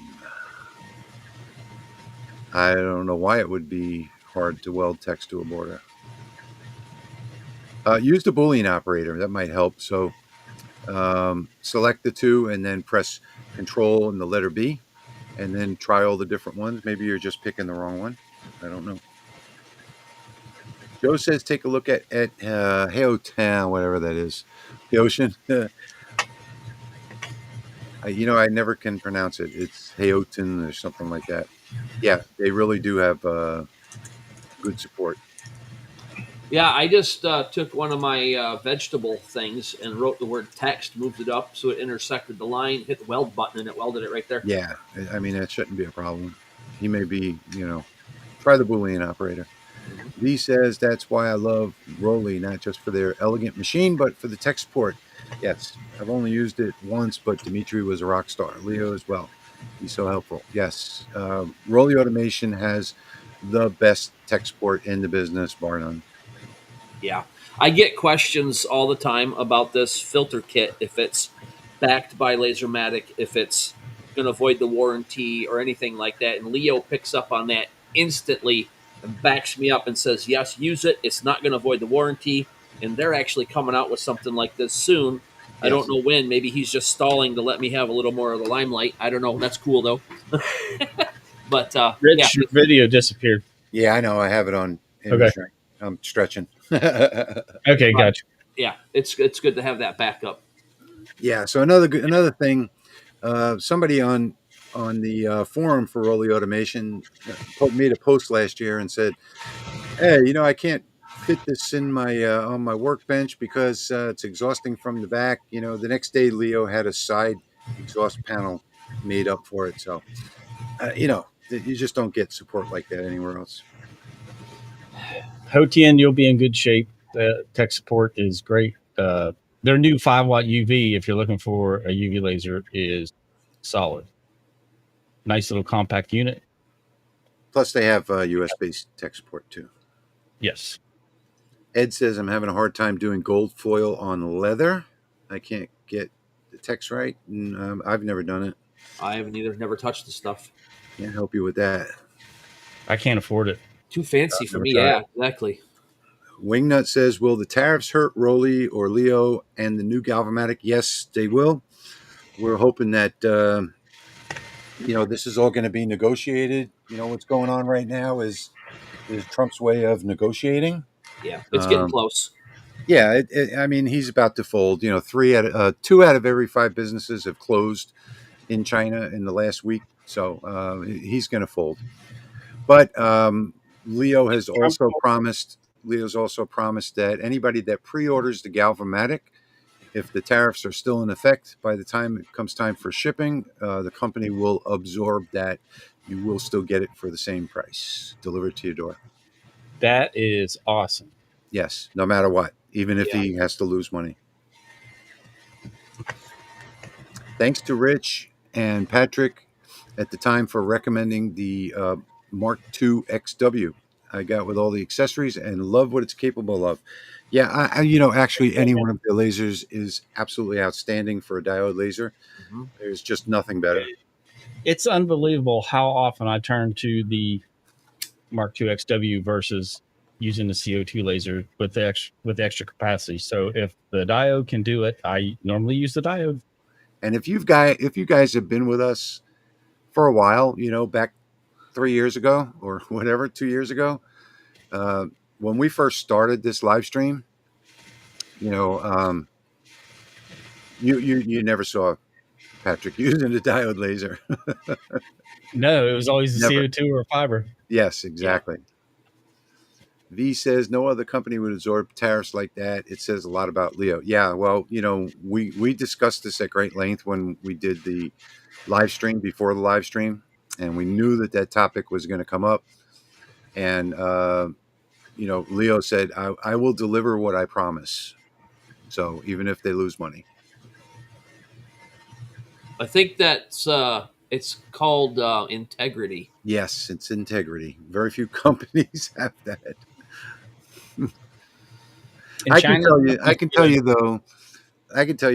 I don't know why it would be hard to weld text to a border. Use the Boolean operator. That might help. So select the 2 and then press Control and the letter B and then try all the different ones. Maybe you're just picking the wrong one. I don't know. Joe says take a look at Heotan, whatever that is. The ocean. I never can pronounce it. It's Heotan or something like that. Yeah, they really do have good support. Yeah, I just took one of my vegetable things and wrote the word text, moved it up so it intersected the line, hit the weld button, and it welded it right there. Yeah, I mean, that shouldn't be a problem. He may be, try the Boolean operator. Lee says that's why I love Rolly, not just for their elegant machine, but for the tech support. Yes, I've only used it once, but Dimitri was a rock star. Leo as well. He's so helpful. Yes, Rolly Automation has the best tech support in the business, bar none. Yeah. I get questions all the time about this filter kit, if it's backed by Lasermatic, if it's going to void the warranty or anything like that. And Leo picks up on that instantly and backs me up and says, yes, use it. It's not going to void the warranty. And they're actually coming out with something like this soon. I Yes. don't know when. Maybe he's just stalling to let me have a little more of the limelight. I don't know. That's cool, though. But Rich, your video disappeared. Yeah, I know. I have it on. Okay. I'm stretching. Okay, gotcha. Yeah, it's good to have that backup. Yeah. So another thing, somebody on the forum for Rolly Automation made a post last year and said, "Hey, I can't fit this in my on my workbench because it's exhausting from the back." The next day Leo had a side exhaust panel made up for it. So, you just don't get support like that anywhere else. HOTN, you'll be in good shape. Tech support is great. Their new 5-watt UV, if you're looking for a UV laser, is solid. Nice little compact unit. Plus, they have US-based tech support too. Yes. Ed says, I'm having a hard time doing gold foil on leather. I can't get the text right. And, I've never done it. I haven't either. Never touched the stuff. Can't help you with that. I can't afford it. Too fancy for me. Yeah, exactly. Wingnut says, will the tariffs hurt Rolly or Leo and the new Galvamatic? Yes, they will. We're hoping that, this is all going to be negotiated. What's going on right now is Trump's way of negotiating. Yeah, it's getting close. Yeah, I mean, he's about to fold. 2 out of every 5 businesses have closed in China in the last week, so he's going to fold. But Leo's also promised that anybody that pre-orders the Galvamatic, if the tariffs are still in effect by the time it comes time for shipping, the company will absorb that. You will still get it for the same price, delivered to your door. That is awesome. Yes, no matter what, even if he has to lose money. Thanks to Rich and Patrick at the time for recommending the Mark II XW. I got with all the accessories and love what it's capable of. Yeah, actually, any one of the lasers is absolutely outstanding for a diode laser. Mm-hmm. There's just nothing better. It's unbelievable how often I turn to the Mark II XW versus using the CO2 laser with the extra capacity. So if the diode can do it, I normally use the diode. And if you guys have been with us for a while, back 3 years ago or whatever, 2 years ago, when we first started this live stream, you never saw Patrick using a diode laser. No, it was always the CO2 or fiber. Yes, exactly. Yeah. V says no other company would absorb tariffs like that. It says a lot about Leo. Yeah, well, we discussed this at great length when we did the live stream before the live stream, and we knew that topic was going to come up. And Leo said, I will deliver what I promise. So even if they lose money. I think that's it's called integrity. Yes, it's integrity. Very few companies have that. I can tell you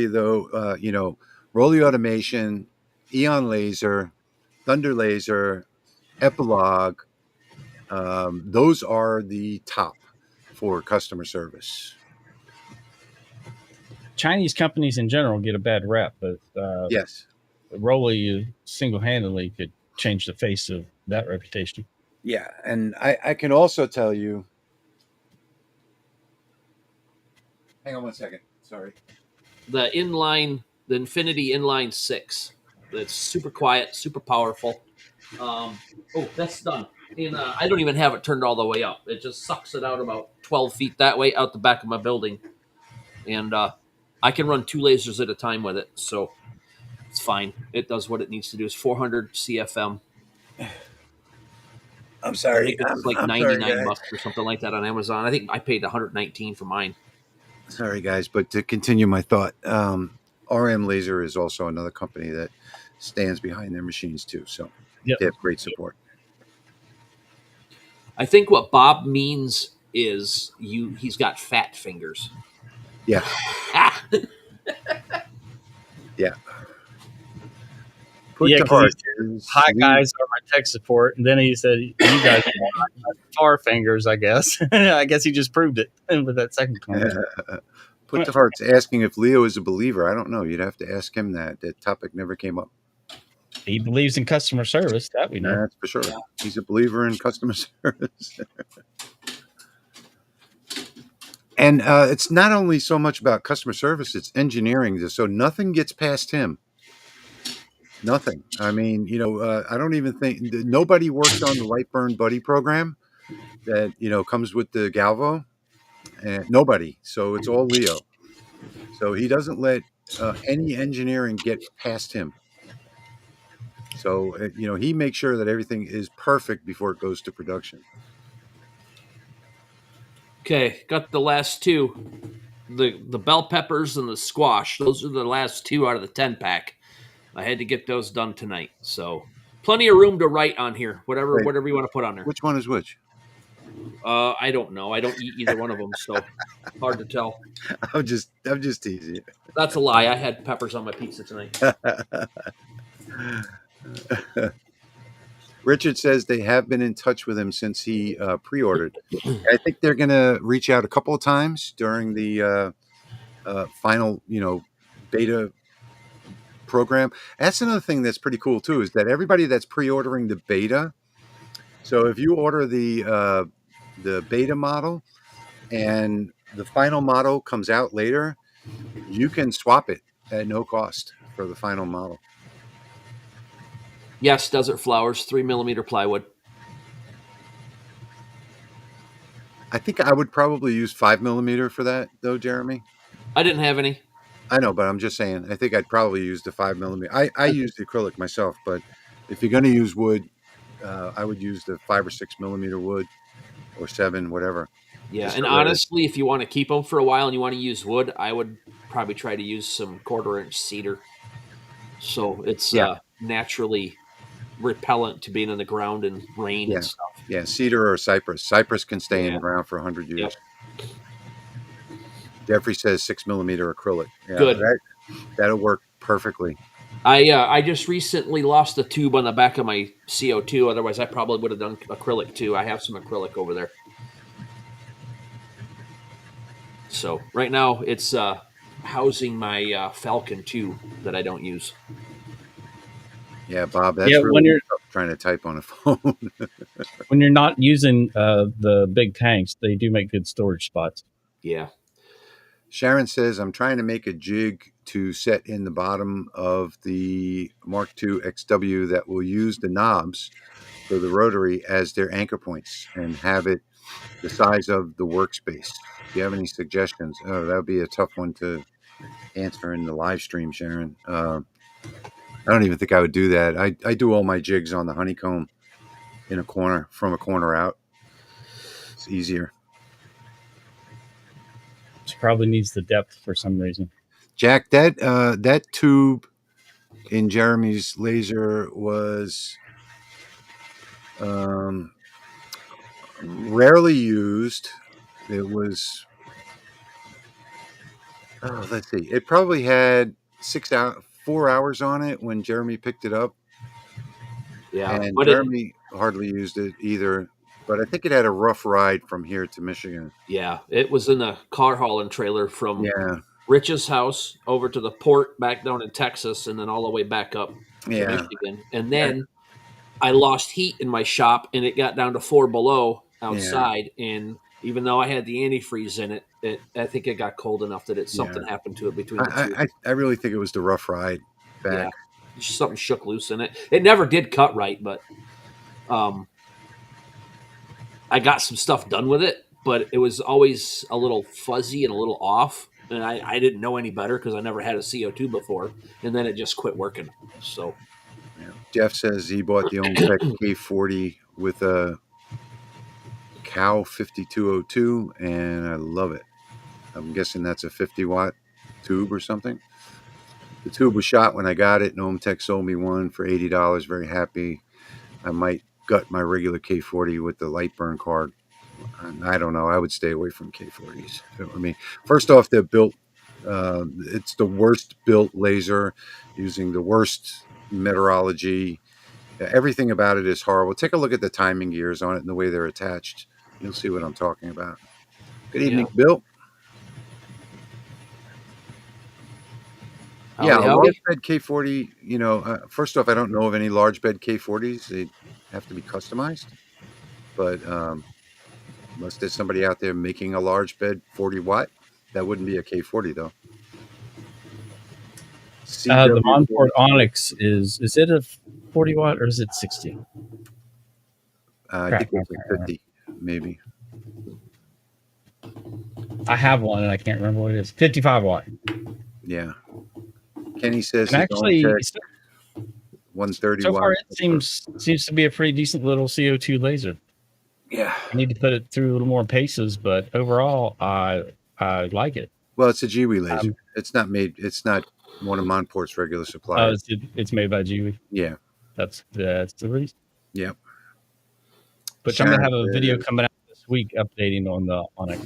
though, Rolly Automation, Eon Laser, Thunder Laser, Epilogue, those are the top for customer service. Chinese companies in general get a bad rep, but yes, Rolly single-handedly could change the face of that reputation. Yeah, and I can also tell you. Hang on 1 second. Sorry. The Infinity Inline 6. That's super quiet, super powerful. That's done. And I don't even have it turned all the way up. It just sucks it out about 12 feet that way out the back of my building. And I can run 2 lasers at a time with it, so it's fine. It does what it needs to do. It's 400 CFM. I'm sorry. I think it's like $99 or something like that on Amazon. I think I paid $119 for mine. Sorry, guys, but to continue my thought, RM Laser is also another company that stands behind their machines too. So they have great support. I think what Bob means is he's got fat fingers. Yeah. Yeah. Put Yeah, to because he heart. said, "Hi guys, are my tech support," and then he said, "You guys are far fingers." I guess. I guess he just proved it with that second comment. Put to heart's asking if Leo is a believer. I don't know. You'd have to ask him that. That topic never came up. He believes in customer service. That we know. That's for sure. He's a believer in customer service. And it's not only so much about customer service, it's engineering. So nothing gets past him. Nothing. I mean, I don't even think nobody works on the LightBurn Buddy program that, comes with the Galvo. And nobody. So it's all Leo. So he doesn't let any engineering get past him. So, he makes sure that everything is perfect before it goes to production. Okay, got the last two. The bell peppers and the squash. Those are the last two out of the 10-pack. I had to get those done tonight. So plenty of room to write on here. Whatever Wait, you want to put on there. which one is which? I don't know. I don't eat either one of them, so hard to tell. I'm just teasing you. That's a lie. I had peppers on my pizza tonight. Richard says they have been in touch with him since he pre-ordered. I think they're going to reach out a couple of times during the final, beta program. That's another thing that's pretty cool too, is that everybody that's pre-ordering the beta. So if you order the beta model and the final model comes out later, you can swap it at no cost for the final model. Yes, Desert Flowers, 3mm plywood. I think I would probably use 5mm for that, though, Jeremy. I didn't have any. I know, but I'm just saying. I think I'd probably use the 5mm. I use the acrylic myself, but if you're going to use wood, I would use the 5 or 6mm wood, or 7, whatever. Yeah, and honestly, if you want to keep them for a while and you want to use wood, I would probably try to use some 1/4-inch cedar. So it's naturally repellent to being in the ground and rain and stuff. Yeah, cedar or cypress. Cypress can stay in the ground for 100 years. Yep. Jeffrey says 6mm acrylic. Yeah, Good. That'll work perfectly. I just recently lost the tube on the back of my CO2. Otherwise, I probably would have done acrylic too. I have some acrylic over there. So right now it's housing my Falcon 2 that I don't use. Yeah, Bob, that's really when you're trying to type on a phone. When you're not using the big tanks, they do make good storage spots. Yeah. Sharon says, I'm trying to make a jig to set in the bottom of the Mark II XW that will use the knobs for the rotary as their anchor points and have it the size of the workspace. Do you have any suggestions? Oh, that would be a tough one to answer in the live stream, Sharon. I don't even think I would do that. I do all my jigs on the honeycomb in a corner, from a corner out. It's easier. It probably needs the depth for some reason. Jack, that tube in Jeremy's laser was rarely used. It was, let's see, it probably had 4 hours on it when Jeremy picked it up. Yeah, and Jeremy hardly used it either. But I think it had a rough ride from here to Michigan. Yeah, it was in a car hauling trailer from Rich's house over to the port, back down in Texas, and then all the way back up to Michigan. And then I lost heat in my shop, and it got down to 4 below outside. Yeah. And even though I had the antifreeze in it, I think it got cold enough that something happened to it between the two. I really think it was the rough ride back. Yeah, something shook loose in it. It never did cut right, but I got some stuff done with it, but it was always a little fuzzy and a little off. And I didn't know any better because I never had a CO2 before. And then it just quit working. So Jeff says he bought the Omtech K40 with a Cow 5202, and I love it. I'm guessing that's a 50-watt tube or something. The tube was shot when I got it, and Omtech sold me one for $80. Very happy. I might gut my regular K40 with the LightBurn card. I don't know. I would stay away from K40s. I mean, first off, they're built. It's the worst built laser, using the worst, meteorology. Everything about it is horrible. Take a look at the timing gears on it and the way they're attached. You'll see what I'm talking about. Good evening, Bill. Yeah, a large bed K40, first off, I don't know of any large bed K40s. They have to be customized. But unless there's somebody out there making a large bed 40 watt, that wouldn't be a K40 though. The Monport Onyx is it a 40 watt or is it 60? I think it's 50, maybe. I have one and I can't remember what it is. 55 watt. Yeah. Kenny says and actually 130 so watt. far it seems to be a pretty decent little CO2 laser. Yeah. I need to put it through a little more paces, but overall I like it. Well, it's a GWE laser. It's not one of Monport's regular suppliers. It's made by GWE. Yeah. That's the reason. Yep. But I'm gonna have a video coming out this week updating on it.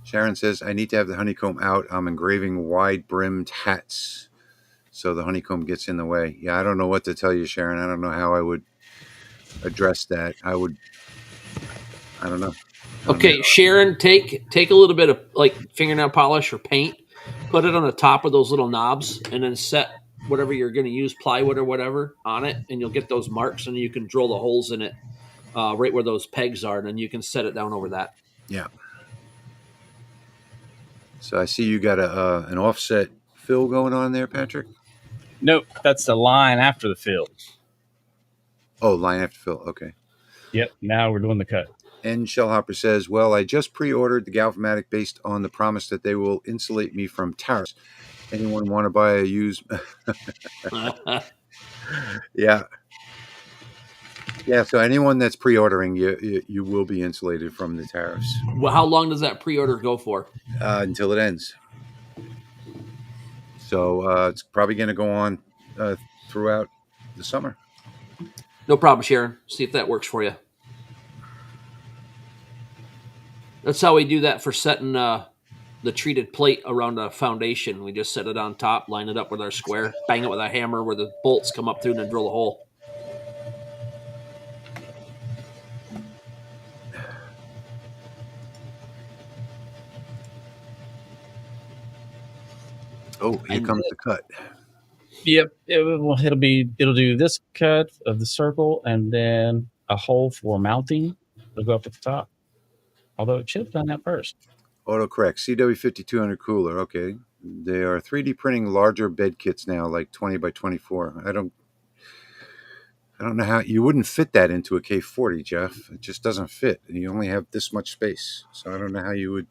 Sharon says, I need to have the honeycomb out. I'm engraving wide brimmed hats. So the honeycomb gets in the way. Yeah, I don't know what to tell you, Sharon. I don't know how I would address that. I don't know. Okay, Sharon, take a little bit of like fingernail polish or paint, put it on the top of those little knobs, and then set whatever you're going to use, plywood or whatever, on it, and you'll get those marks, and you can drill the holes in it right where those pegs are, and then you can set it down over that. Yeah. So I see you got an offset fill going on there, Patrick? Nope, that's the line after the fill. Oh, line after fill. Okay. Yep, now we're doing the cut. And Shellhopper says, well, I just pre-ordered the Galvamatic based on the promise that they will insulate me from tariffs. Anyone want to buy a used? Yeah. Yeah, so anyone that's pre-ordering, you will be insulated from the tariffs. Well, how long does that pre-order go for? Until it ends. So it's probably going to go on throughout the summer. No problem, Sharon. See if that works for you. That's how we do that for setting the treated plate around a foundation. We just set it on top, line it up with our square, bang it with a hammer where the bolts come up through, and then drill a hole. Oh, here comes the cut. Yep, it'll do this cut of the circle and then a hole for mounting. It'll go up at the top. Although it should have done that first. Autocorrect, CW5200 cooler. Okay. They are 3D printing larger bed kits now, like 20 by 24. I don't know how you wouldn't fit that into a K40, Jeff. It just doesn't fit. You only have this much space. So I don't know how you would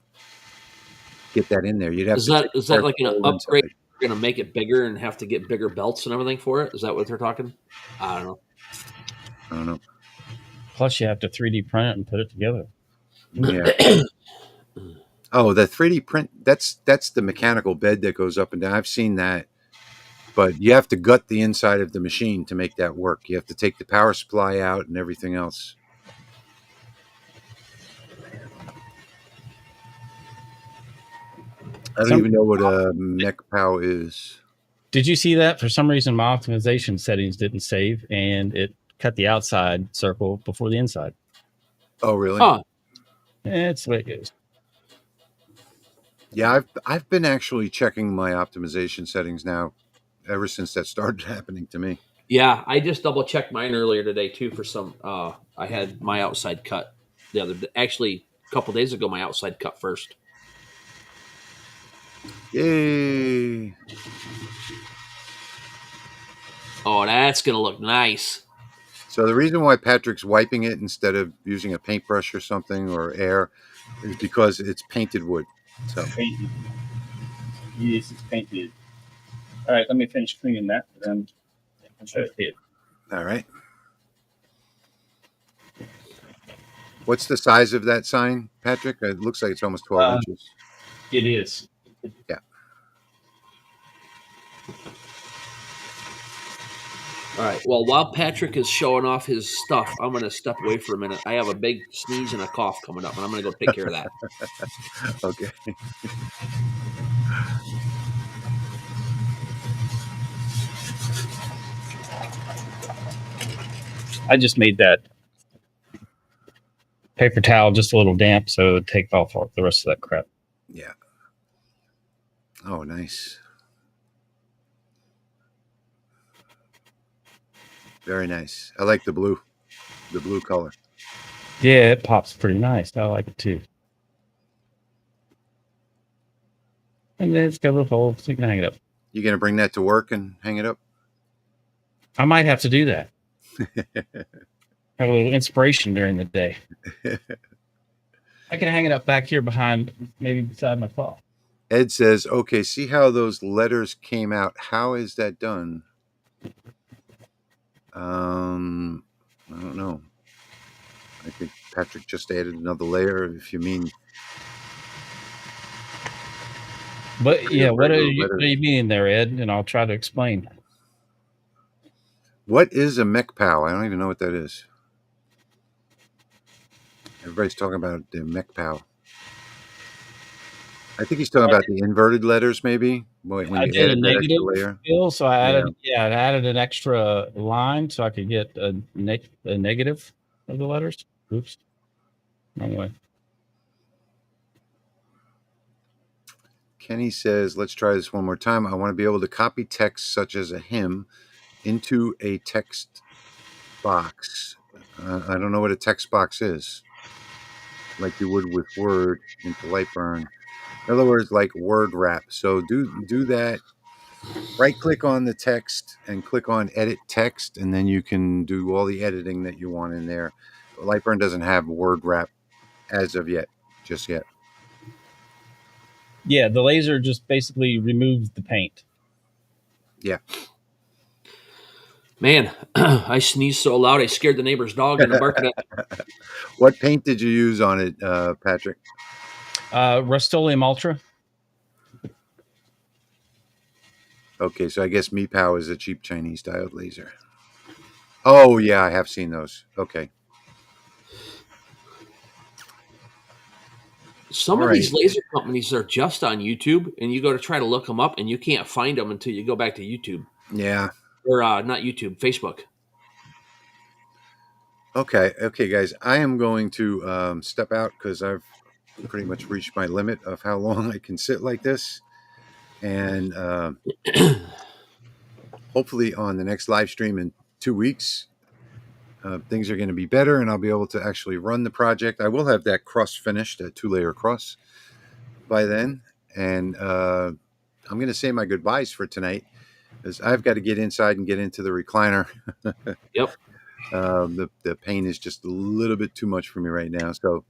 get that in there. You'd have is that like an upgrade? You're going to make it bigger and have to get bigger belts and everything for it? Is that what they're talking? I don't know. Plus, you have to 3D print it and put it together. Yeah. Oh, the 3D print, that's the mechanical bed that goes up and down. I've seen that. But you have to gut the inside of the machine to make that work. You have to take the power supply out and everything else. I don't even know what a mech pow is. Did you see that? For some reason, my optimization settings didn't save, and it cut the outside circle before the inside. Oh, really? Huh. It's the way it goes. Yeah, I've been actually checking my optimization settings now ever since that started happening to me. Yeah, I just double checked mine earlier today too for some. I had my outside cut the other day. Actually, a couple days ago, my outside cut first. Yay! Oh, that's gonna look nice. So the reason why Patrick's wiping it instead of using a paintbrush or something or air is because it's painted wood. So painted. Yes, it's painted. All right, let me finish cleaning that. Then I'll show it. All right. What's the size of that sign, Patrick? It looks like it's almost 12 inches. It is. Yeah. All right. Well, while Patrick is showing off his stuff, I'm going to step away for a minute. I have a big sneeze and a cough coming up, and I'm going to go take care of that. Okay. I just made that paper towel just a little damp so it would take off the rest of that crap. Yeah. Oh, nice. Very nice. I like the blue color. Yeah, it pops pretty nice. I like it too. And then it's got a little hole so you can hang it up. You gonna bring that to work and hang it up? I might have to do that. Have a little inspiration during the day. I can hang it up back here behind, maybe beside my cloth. Ed says, okay, see how those letters came out. How is that done? I don't know. I think Patrick just added another layer, if you mean. But yeah, what do letters. you mean there, Ed? And I'll try to explain. What is a mech pow? I don't even know what that is. Everybody's talking about the mech pow. I think he's talking about the inverted letters, maybe when I you did a added that extra negative layer. fill, so I added I added an extra line so I could get a negative of the letters. Oops, wrong way. Kenny says, let's try this one more time. I want to be able to copy text such as a hymn into a text box. I don't know what a text box is. Like you would with Word into LightBurn. In other words, like word wrap. So do that. Right click on the text and click on edit text, and then you can do all the editing that you want in there. LightBurn doesn't have word wrap as of yet, just yet. Yeah, the laser just basically removes the paint. Yeah. Man, I sneezed so loud I scared the neighbor's dog into barking at. What paint did you use on it, Patrick? Rust-Oleum Ultra. Okay, so I guess MePow is a cheap Chinese diode laser. Oh yeah, I have seen those. Okay. Some of these laser companies are just on YouTube, and you go to try to look them up, and you can't find them until you go back to YouTube. Yeah. Or not YouTube, Facebook. Okay, guys. I am going to step out because I've pretty much reached my limit of how long I can sit like this, and hopefully on the next live stream in 2 weeks, things are going to be better, and I'll be able to actually run the project. I will have that cross finished, that 2-layer cross, by then, and I'm going to say my goodbyes for tonight because I've got to get inside and get into the recliner. Yep. The pain is just a little bit too much for me right now. So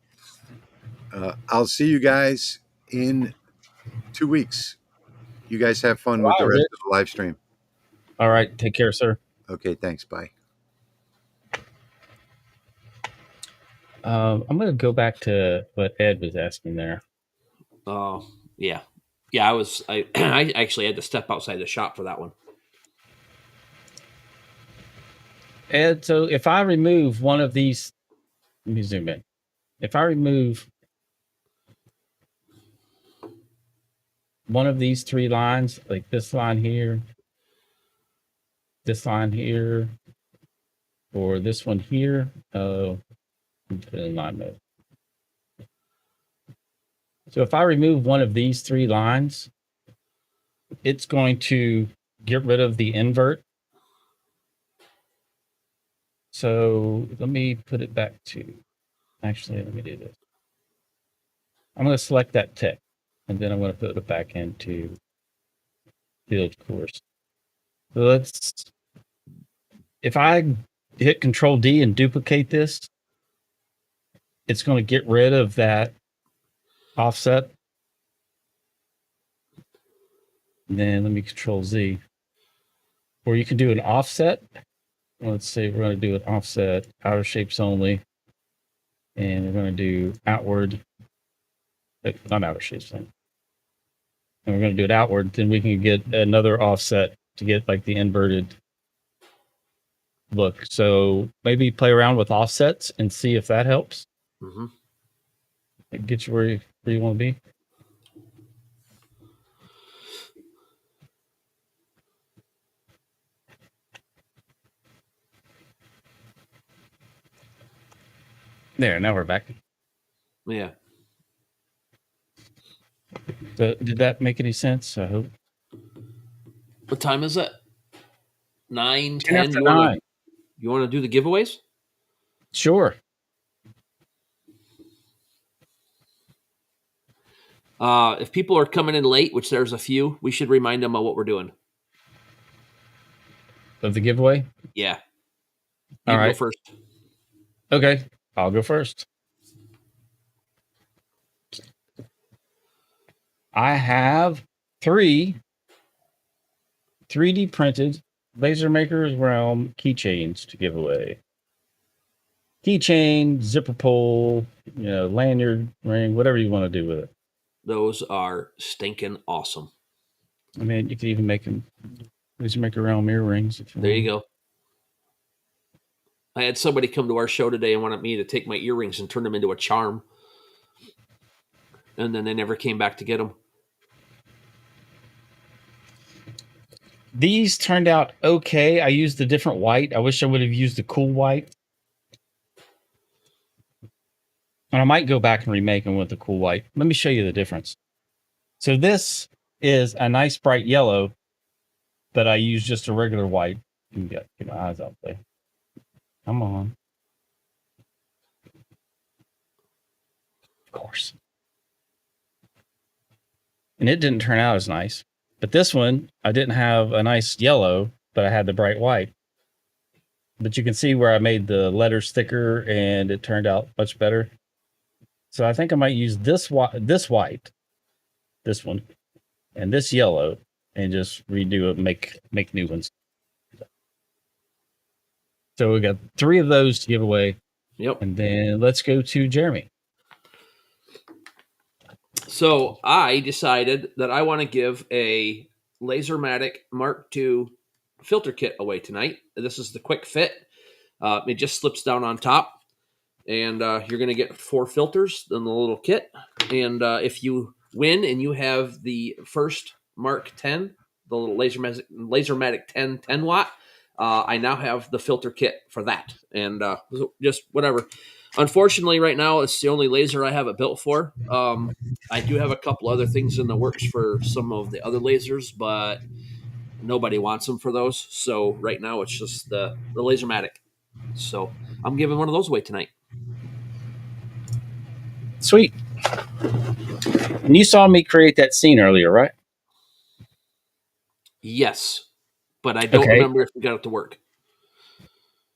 I'll see you guys in 2 weeks. You guys have fun with the rest of the live stream. All right. Take care, sir. Okay. Thanks. Bye. I'm going to go back to what Ed was asking there. Oh, yeah. Yeah, I actually had to step outside the shop for that one. Ed, so if I remove one of these, let me zoom in. If I remove one of these 3 lines, like this line here, or this one here, put it in line mode. So if I remove one of these 3 lines, it's going to get rid of the invert. So let me put it back to, actually, let me do this. I'm going to select that text, and then I'm going to put it back into field course. So if I hit Control D and duplicate this, it's going to get rid of that offset. And then let me Control Z. Or you can do an offset. Let's say we're going to do an offset, outer shapes only. And we're going to do outward, not outer shapes then. And we're going to do it outward. Then we can get another offset to get like the inverted look. So maybe play around with offsets and see if that helps. Mm-hmm. It gets you where you want to be. There, now we're back. Yeah. So, did that make any sense? I hope. What time is it? 9, 10 10. after 9. You want to do the giveaways? Sure. If people are coming in late, which there's a few, we should remind them of what we're doing. Of the giveaway? Yeah. All You can right. go first. Okay. I'll go first. I have 3 3D printed Lasermaker's Realm keychains to give away. Keychain, zipper pull, lanyard, ring, whatever you want to do with it. Those are stinking awesome. I mean, you could even make them Lasermaker Realm earrings. There you go. I had somebody come to our show today and wanted me to take my earrings and turn them into a charm. And then they never came back to get them. These turned out okay. I used a different white. I wish I would have used the cool white. And I might go back and remake them with the cool white. Let me show you the difference. So this is a nice bright yellow, but I use just a regular white. You can get my eyes out there. Come on. Of course. And it didn't turn out as nice. But this one, I didn't have a nice yellow, but I had the bright white. But you can see where I made the letters thicker and it turned out much better. So I think I might use this white, this one, and this yellow, and just redo it, make new ones. So we got 3 of those to give away. Yep. And then let's go to Jeremy. So I decided that I want to give a Lasermatic Mark II filter kit away tonight. This is the quick fit. It just slips down on top. And you're going to get 4 filters in the little kit. And if you win and you have the first Mark 10, the little Lasermatic 10 watt, I now have the filter kit for that. And just whatever. Unfortunately, right now, it's the only laser I have it built for. I do have a couple other things in the works for some of the other lasers, but nobody wants them for those. So right now, it's just the Lasermatic. So I'm giving one of those away tonight. Sweet. And you saw me create that scene earlier, right? Yes, but I don't remember if we got it to work.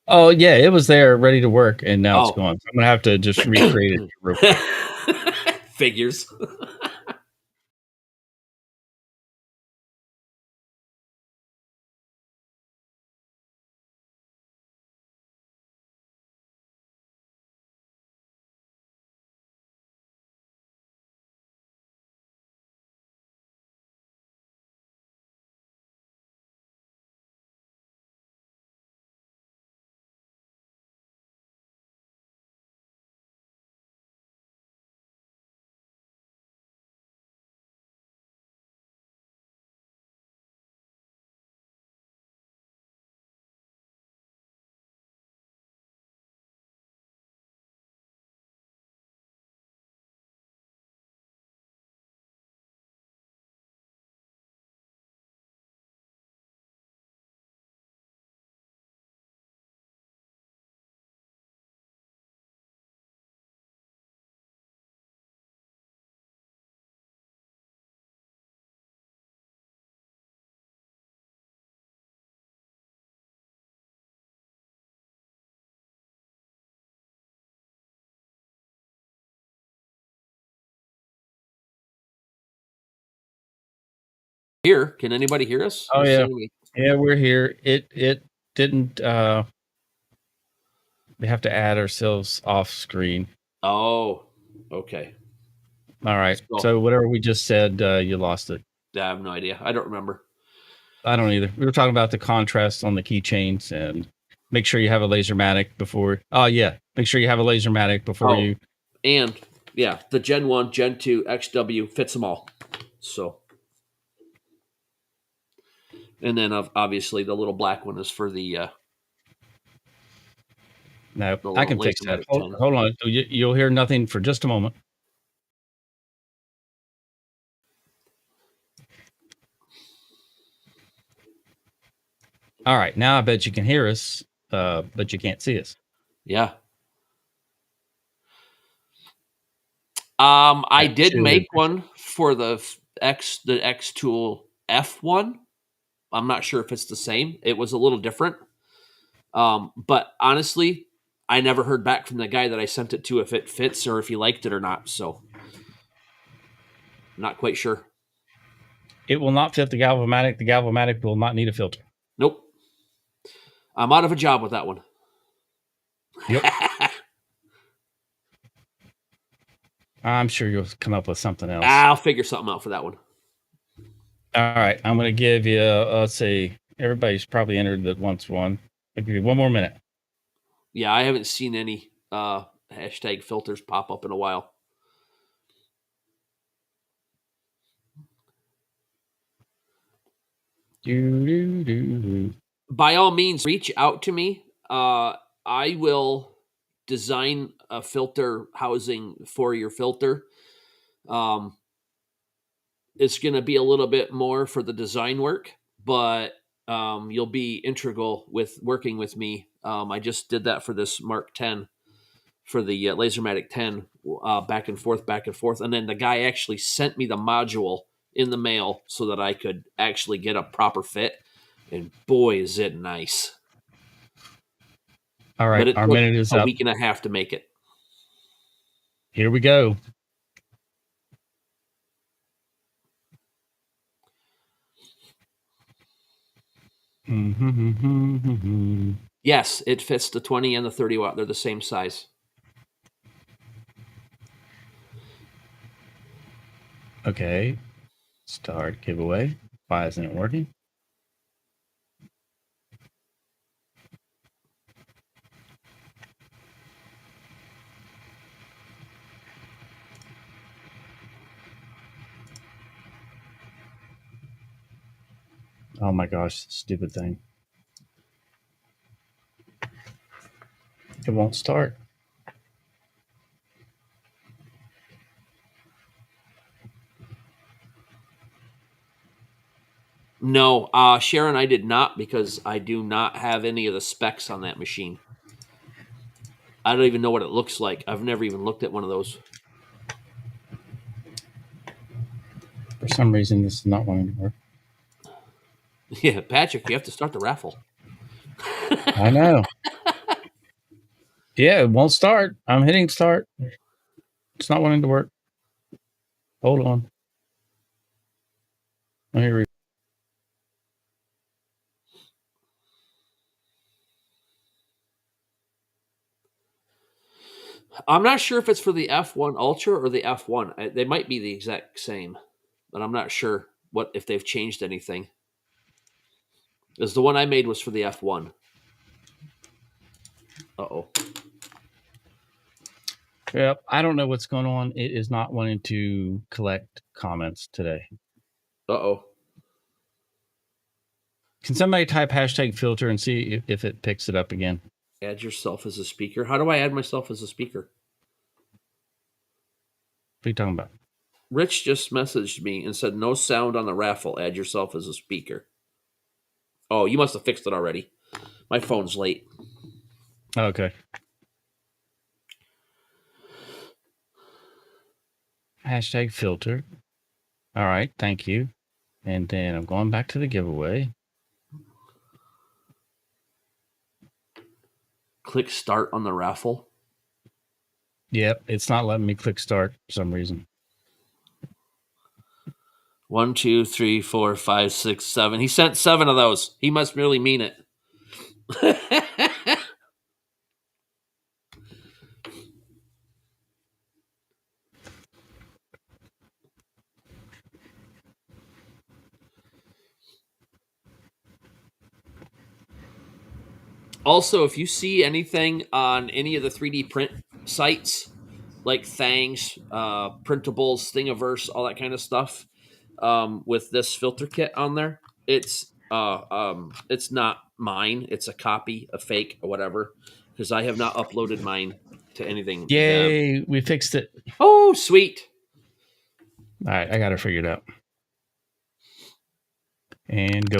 Oh, yeah, it was there ready to work, and now it's gone. So I'm going to have to just recreate it real quick. Figures. Here, can anybody hear us? Oh, yeah. Yeah, we're here. It didn't we have to add ourselves off screen. Oh, okay. All right. So whatever we just said, you lost it. I have no idea. I don't remember. I don't either. We were talking about the contrast on the keychains and make sure you have a Lasermatic before. Oh, yeah. Make sure you have a Lasermatic before you. And yeah, the Gen 1, Gen 2, XW fits them all. So. And then obviously the little black one is for the No, The I little can fix that. LaserMatic Hold, 10. hold on. You'll hear nothing for just a moment. All right, now I bet you can hear us, but you can't see us. Yeah. I That did should. make one for the X Tool F1. I'm not sure if it's the same. It was a little different. But honestly, I never heard back from the guy that I sent it to if it fits or if he liked it or not. So, not quite sure. It will not fit the Galvamatic. The Galvamatic will not need a filter. Nope. I'm out of a job with that one. Yep. I'm sure you'll come up with something else. I'll figure something out for that one. All right, I'm going to give you, let's see, everybody's probably entered that wants one. I'll give you one more minute. Yeah, I haven't seen any hashtag filters pop up in a while. By all means, reach out to me. I will design a filter housing for your filter. It's going to be a little bit more for the design work, but you'll be integral with working with me. I just did that for this Mark 10 for the LaserMatic 10, back and forth. And then the guy actually sent me the module in the mail so that I could actually get a proper fit. And boy, is it nice. All right, But it our took minute is a up. week and a half to make it. Here we go. Yes, it fits the 20 and the 30 watt. They're the same size. Okay. Start giveaway. Why isn't it working? Oh my gosh, stupid thing. It won't start. No, Sharon, I did not because I do not have any of the specs on that machine. I don't even know what it looks like. I've never even looked at one of those. For some reason, this is not wanting to work. Yeah, Patrick, you have to start the raffle. I know. Yeah, it won't start. I'm hitting start. It's not wanting to work. Hold on. Let me read. I'm not sure if it's for the F1 Ultra or the F1. They might be the exact same, but I'm not sure what if they've changed anything. Because the one I made was for the F1. Uh-oh. Yep, I don't know what's going on. It is not wanting to collect comments today. Uh-oh. Can somebody type hashtag filter and see if it picks it up again? Add yourself as a speaker. How do I add myself as a speaker? What are you talking about? Rich just messaged me and said, no sound on the raffle. Add yourself as a speaker. Oh, you must have fixed it already. My phone's late. Okay. Hashtag filter. All right, thank you. And then I'm going back to the giveaway. Click start on the raffle. Yep, it's not letting me click start for some reason. 1, 2, 3, 4, 5, 6, 7. He sent 7 of those. He must really mean it. Also, if you see anything on any of the 3D print sites, like Thangs, Printables, Thingiverse, all that kind of stuff, with this filter kit on there, it's not mine. It's a copy, a fake, or whatever. because I have not uploaded mine to anything. Yay, we fixed it. Oh, sweet. All right, I got it figured out. And go.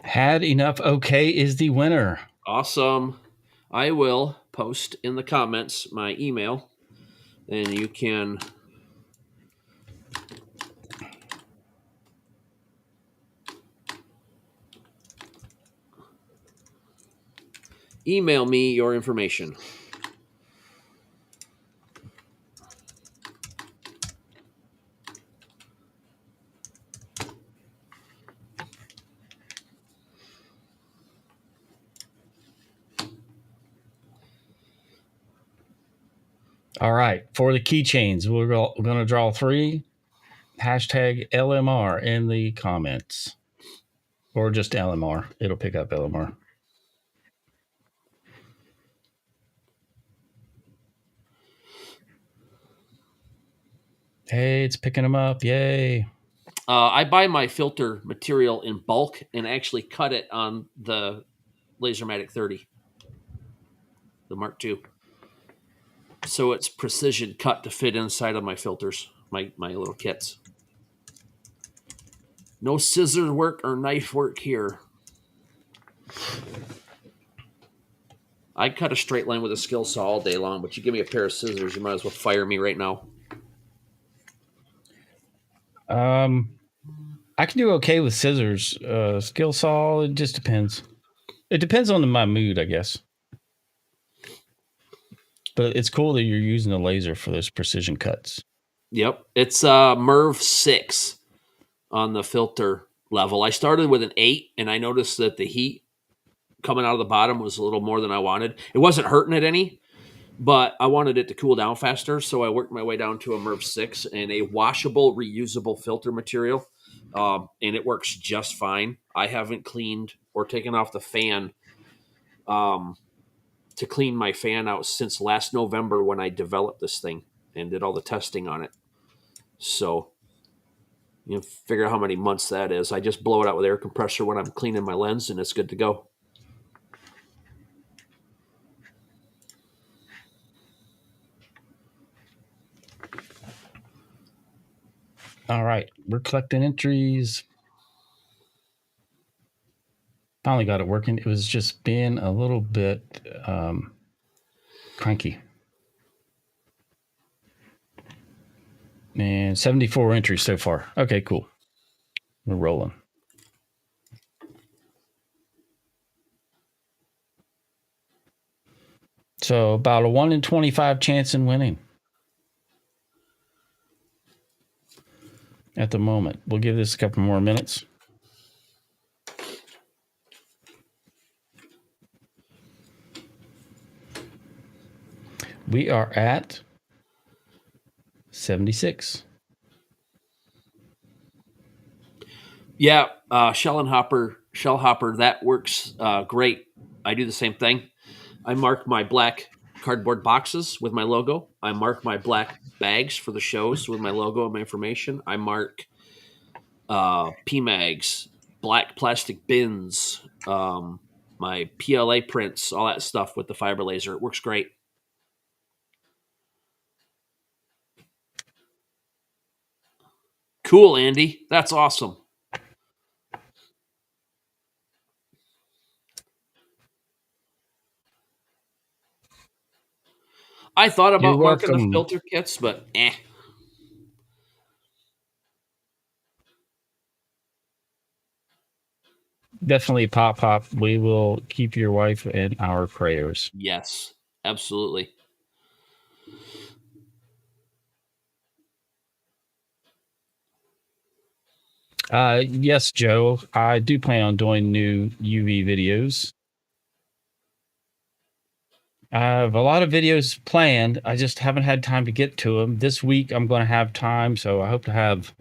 Had enough okay is the winner. Awesome. I will post in the comments my email, and you can email me your information. All right, for the keychains, we're going to draw 3. Hashtag LMR in the comments. Or just LMR. It'll pick up LMR. Hey, it's picking them up. Yay. I buy my filter material in bulk and actually cut it on the Lasermatic 30, the Mark II. So it's precision cut to fit inside of my filters, my little kits. No scissor work or knife work here. I'd cut a straight line with a skill saw all day long, but you give me a pair of scissors, you might as well fire me right now. I can do okay with scissors. Skill saw, it just depends. It depends on my mood, I guess. But it's cool that you're using a laser for those precision cuts. Yep. It's MERV 6 on the filter level. I started with an 8, and I noticed that the heat coming out of the bottom was a little more than I wanted. It wasn't hurting it any, but I wanted it to cool down faster, so I worked my way down to a MERV 6 and a washable, reusable filter material, and it works just fine. I haven't cleaned or taken off the fan to clean my fan out since last November when I developed this thing and did all the testing on it. So you figure out how many months that is. I just blow it out with air compressor when I'm cleaning my lens, and it's good to go. All right, we're collecting entries. Finally got it working. It was just being a little bit cranky. And 74 entries so far. Okay, cool. We're rolling. So about a 1 in 25 chance in winning at the moment. We'll give this a couple more minutes. We are at 76. Yeah, shell hopper, that works great. I do the same thing. I mark my black cardboard boxes with my logo. I mark my black bags for the shows with my logo and my information. I mark PMags, black plastic bins, my PLA prints, all that stuff with the fiber laser. It works great. Cool, Andy. That's awesome. I thought about marking the filter kits, but Definitely pop. We will keep your wife in our prayers. Yes, absolutely. Yes, Joe. I do plan on doing new UV videos. I have a lot of videos planned. I just haven't had time to get to them. This week I'm going to have time, so I hope to have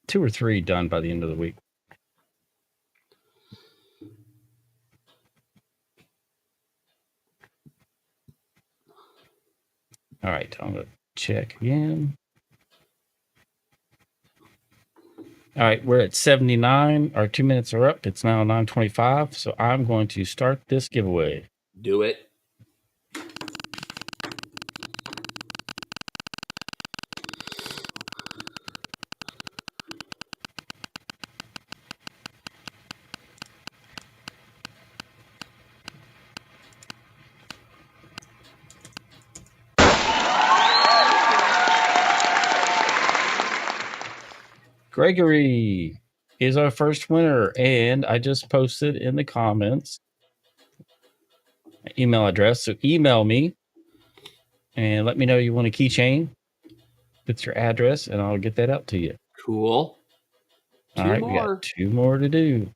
2 or 3 done by the end of the week. All right, I'm going to check again. All right, we're at 79. Our 2 minutes are up. It's now 9:25, so I'm going to start this giveaway. Do it. Gregory is our first winner, and I just posted in the comments email address. So email me and let me know you want a keychain with your address, and I'll get that out to you. Cool. All right, we got 2 more to do.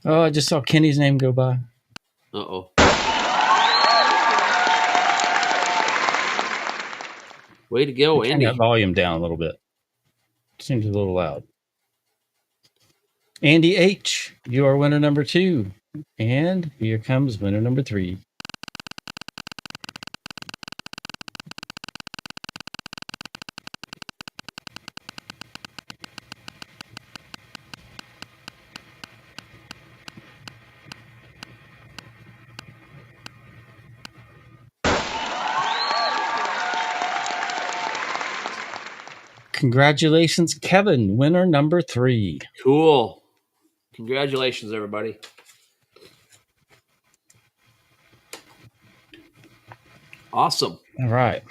Oh, I just saw Kenny's name go by. Uh-oh. Way to go, Turn Andy. that volume down a little bit. Seems a little loud. Andy H., you are winner number 2. And here comes winner number 3. Congratulations, Kevin, winner number 3. Cool. Congratulations, everybody. Awesome. All right.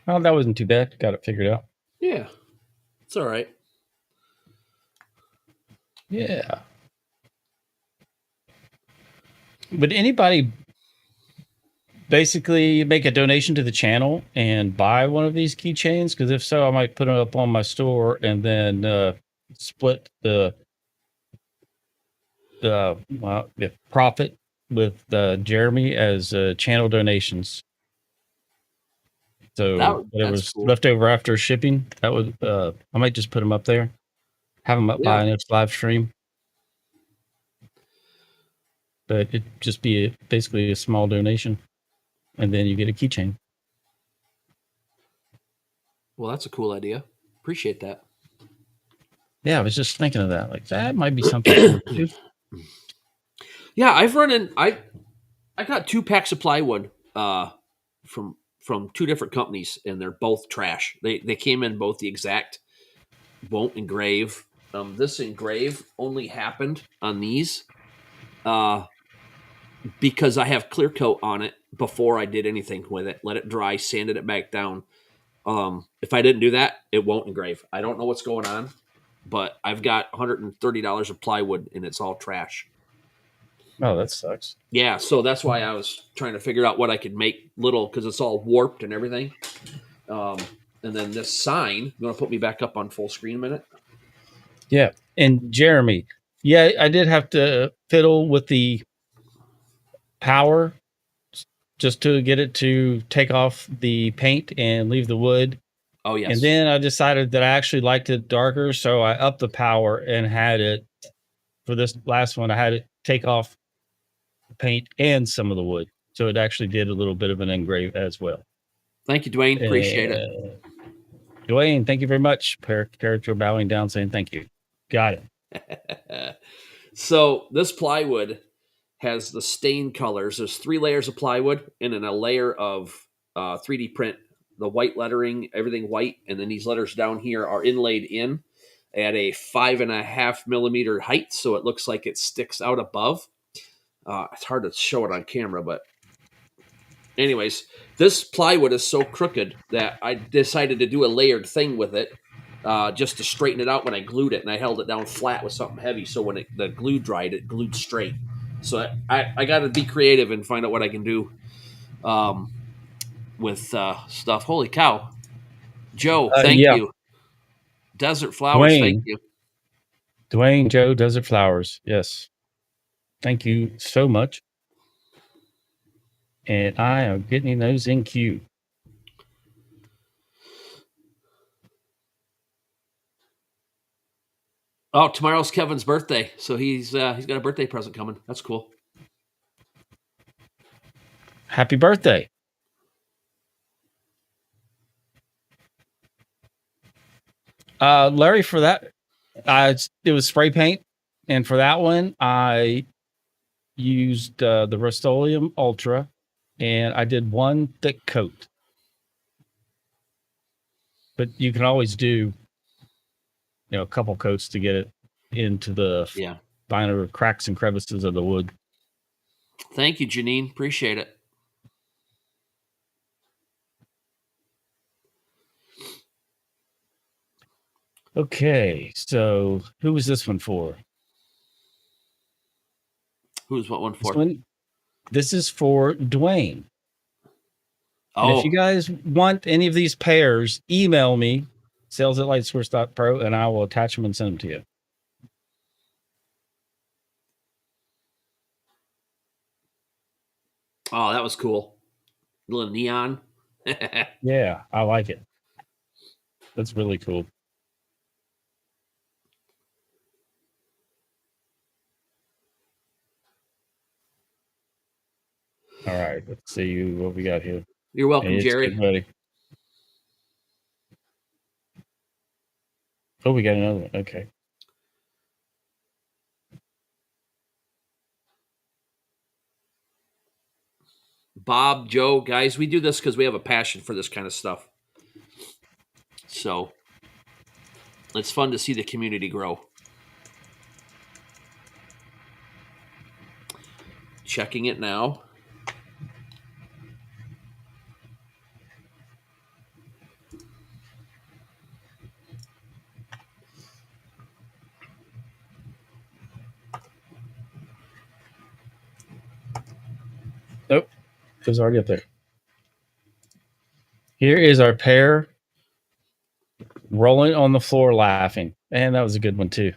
Well, that wasn't too bad. Got it figured out. Yeah. It's all right. Yeah. Would anybody basically make a donation to the channel and buy one of these keychains? Because if so, I might put it up on my store and then split the profit with Jeremy as channel donations. So whatever was cool. left over after shipping, that would I might just put them up there, have them up by next live stream. But it'd just be basically a small donation, and then you get a keychain. Well, that's a cool idea. Appreciate that. Yeah, I was just thinking of that. Like that might be something to do. Yeah, I've run in. I got 2 packs of plywood from 2 different companies, and they're both trash. They came in both the exact won't engrave. This engrave only happened on these because I have clear coat on it before I did anything with it. Let it dry, sanded it back down. If I didn't do that, it won't engrave. I don't know what's going on, but I've got $130 of plywood, and it's all trash. Oh, that sucks. Yeah, so that's why I was trying to figure out what I could make little, because it's all warped and everything. And then this sign, you want to put me back up on full screen a minute? Yeah, and Jeremy, yeah, I did have to fiddle with the power just to get it to take off the paint and leave the wood. Oh, yes. And then I decided that I actually liked it darker, so I upped the power and had it, for this last one, I had it take off the paint and some of the wood. So it actually did a little bit of an engrave as well. Thank you, Dwayne. Appreciate it. Dwayne, thank you very much. Character bowing down saying thank you. Got it. So this plywood has the stain colors. There's 3 layers of plywood and then a layer of 3D print, the white lettering, everything white. And then these letters down here are inlaid in at a 5.5 millimeter height. So it looks like it sticks out above. It's hard to show it on camera, but anyways, this plywood is so crooked that I decided to do a layered thing with it just to straighten it out when I glued it. And I held it down flat with something heavy. So when the glue dried, it glued straight. So I got to be creative and find out what I can do with stuff. Holy cow. Joe, thank you. Desert Flowers, Dwayne, thank you. Dwayne Joe Desert Flowers. Yes. Thank you so much. And I am getting those in queue. Oh, tomorrow's Kevin's birthday, so he's got a birthday present coming. That's cool. Happy birthday. Larry, for that, it was spray paint. And for that one, I used the Rust-Oleum Ultra, and I did one thick coat. But you can always do, a couple coats to get it into the finer cracks and crevices of the wood. Thank you, Janine. Appreciate it. Okay, so who was this one for? Who's what one for? This is for Dwayne. Oh. And if you guys want any of these pairs, email me, sales@lightsource.pro, and I will attach them and send them to you. Oh, that was cool. A little neon. Yeah, I like it. That's really cool. All right, let's see what we got here. You're welcome, Jerry. Buddy. Oh, we got another one. Okay. Bob, Joe, guys, we do this because we have a passion for this kind of stuff. So it's fun to see the community grow. Checking it now. Nope. It was already up there. Here is our pair rolling on the floor laughing. And that was a good one, too.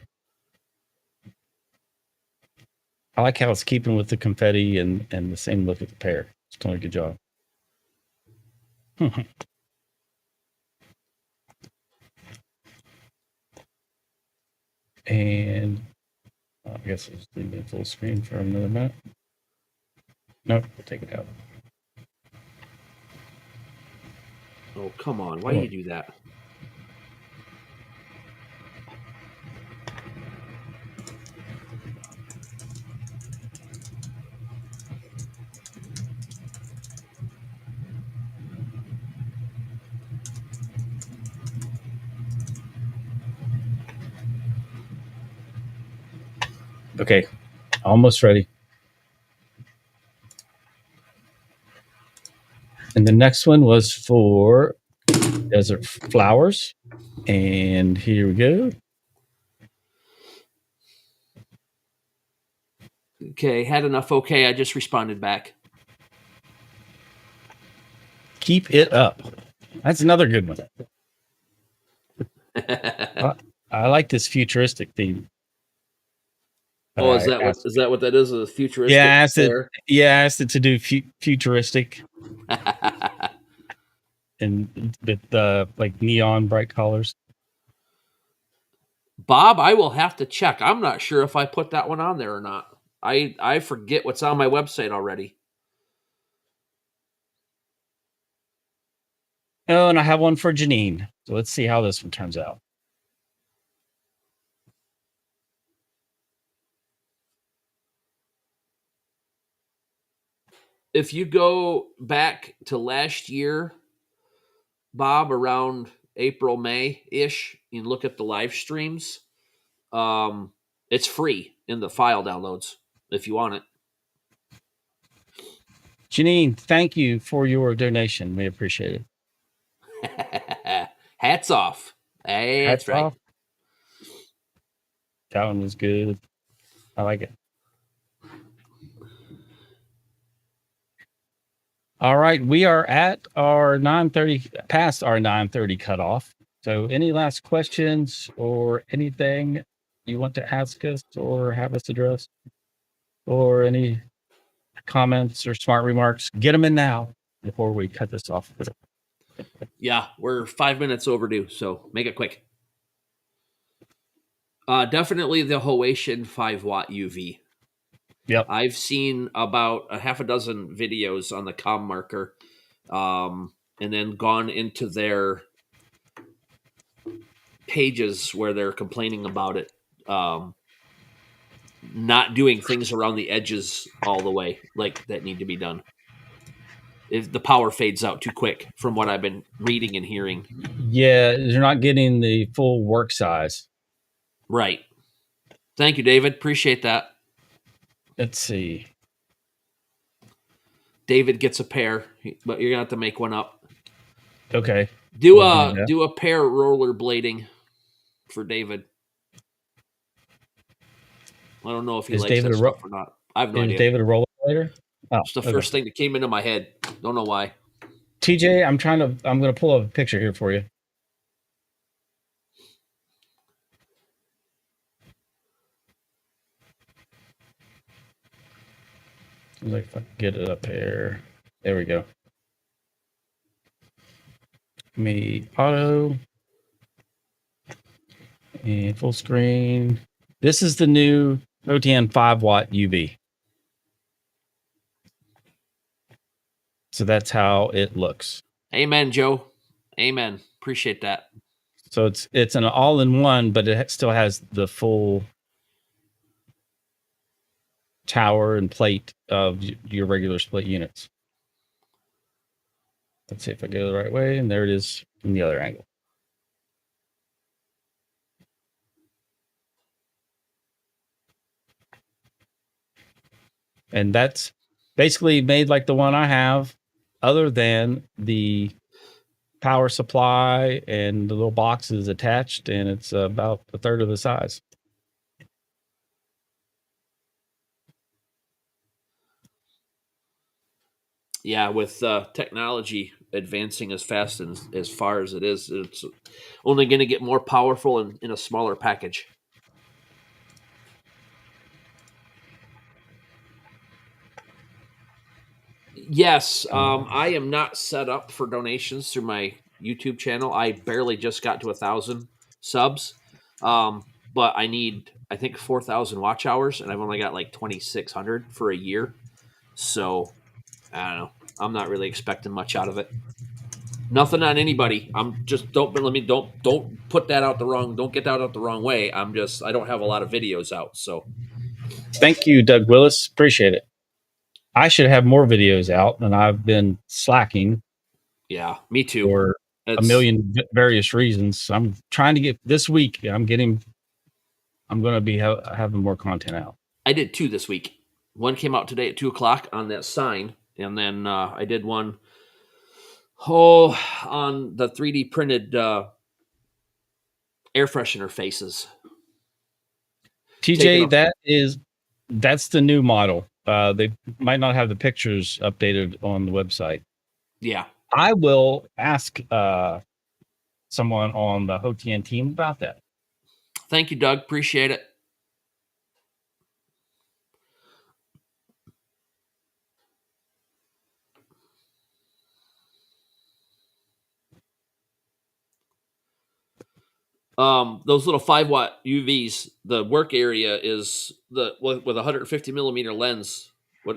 I like how it's keeping with the confetti and the same look of the pair. It's doing a good job. And I guess I'll just leave it full screen for another minute. Nope, we'll take it out. Oh, come on. Why do you do that? Okay, almost ready. And the next one was for Desert Flowers. And here we go. Okay, had enough. Okay, I just responded back. Keep it up. That's another good one. I like this futuristic theme. Oh, is that what that is? A futuristic? Yeah, I asked it to do futuristic. And with like neon bright colors. Bob, I will have to check. I'm not sure if I put that one on there or not. I forget what's on my website already. Oh, and I have one for Janine. So let's see how this one turns out. If you go back to last year, Bob, around April, May-ish, and look at the live streams, it's free in the file downloads if you want it. Janine, thank you for your donation. We appreciate it. Hats off. That's right. Off. That one was good. I like it. All right, we are at our 9:30, past our 9:30 cutoff. So any last questions or anything you want to ask us or have us address, or any comments or smart remarks, get them in now before we cut this off. Yeah, we're 5 minutes overdue, so make it quick. Definitely the Hoatian 5-watt UV. Yep. I've seen about a half a dozen videos on the com marker, and then gone into their pages where they're complaining about it, not doing things around the edges all the way like that need to be done. If the power fades out too quick, from what I've been reading and hearing. Yeah, you're not getting the full work size. Right. Thank you, David. Appreciate that. Let's see. David gets a pair, but you're gonna have to make one up. Okay. Do We'll do a pair rollerblading for David. I don't know if he Is likes David that a stuff or not. I have no Is idea. David a rollerblader? Oh, It's the first thing that came into my head. Don't know why. TJ, I'm going to pull up a picture here for you. Like if I can get it up here. There we go. Me auto and full screen. This is the new OTN 5-watt UV. So that's how it looks. Amen, Joe. Amen. Appreciate that. So it's an all-in-one, but it still has the full tower and plate of your regular split units. Let's see if I go the right way, and there it is from the other angle. And that's basically made like the one I have, other than the power supply and the little boxes attached, and it's about a third of the size. Yeah, with technology advancing as fast and as far as it is, it's only going to get more powerful in a smaller package. Yes, I am not set up for donations through my YouTube channel. I barely just got to 1,000 subs, but I need, I think, 4,000 watch hours, and I've only got like 2,600 for a year. So I don't know. I'm not really expecting much out of it. Nothing on anybody. I'm just don't put that out the wrong. Don't get that out the wrong way. I don't have a lot of videos out, so. Thank you, Doug Willis. Appreciate it. I should have more videos out, and I've been slacking. Yeah, me too. For a million various reasons. I'm trying to get this week. I'm going to be having more content out. I did 2 this week. One came out today at 2:00 on that sign, and then I did one on the 3D printed air freshener faces. TJ, that's the new model. They might not have the pictures updated on the website. Yeah. I will ask someone on the HOTN team about that. Thank you, Doug. Appreciate it. Those little 5-watt UVs, the work area is with 150 millimeter lens.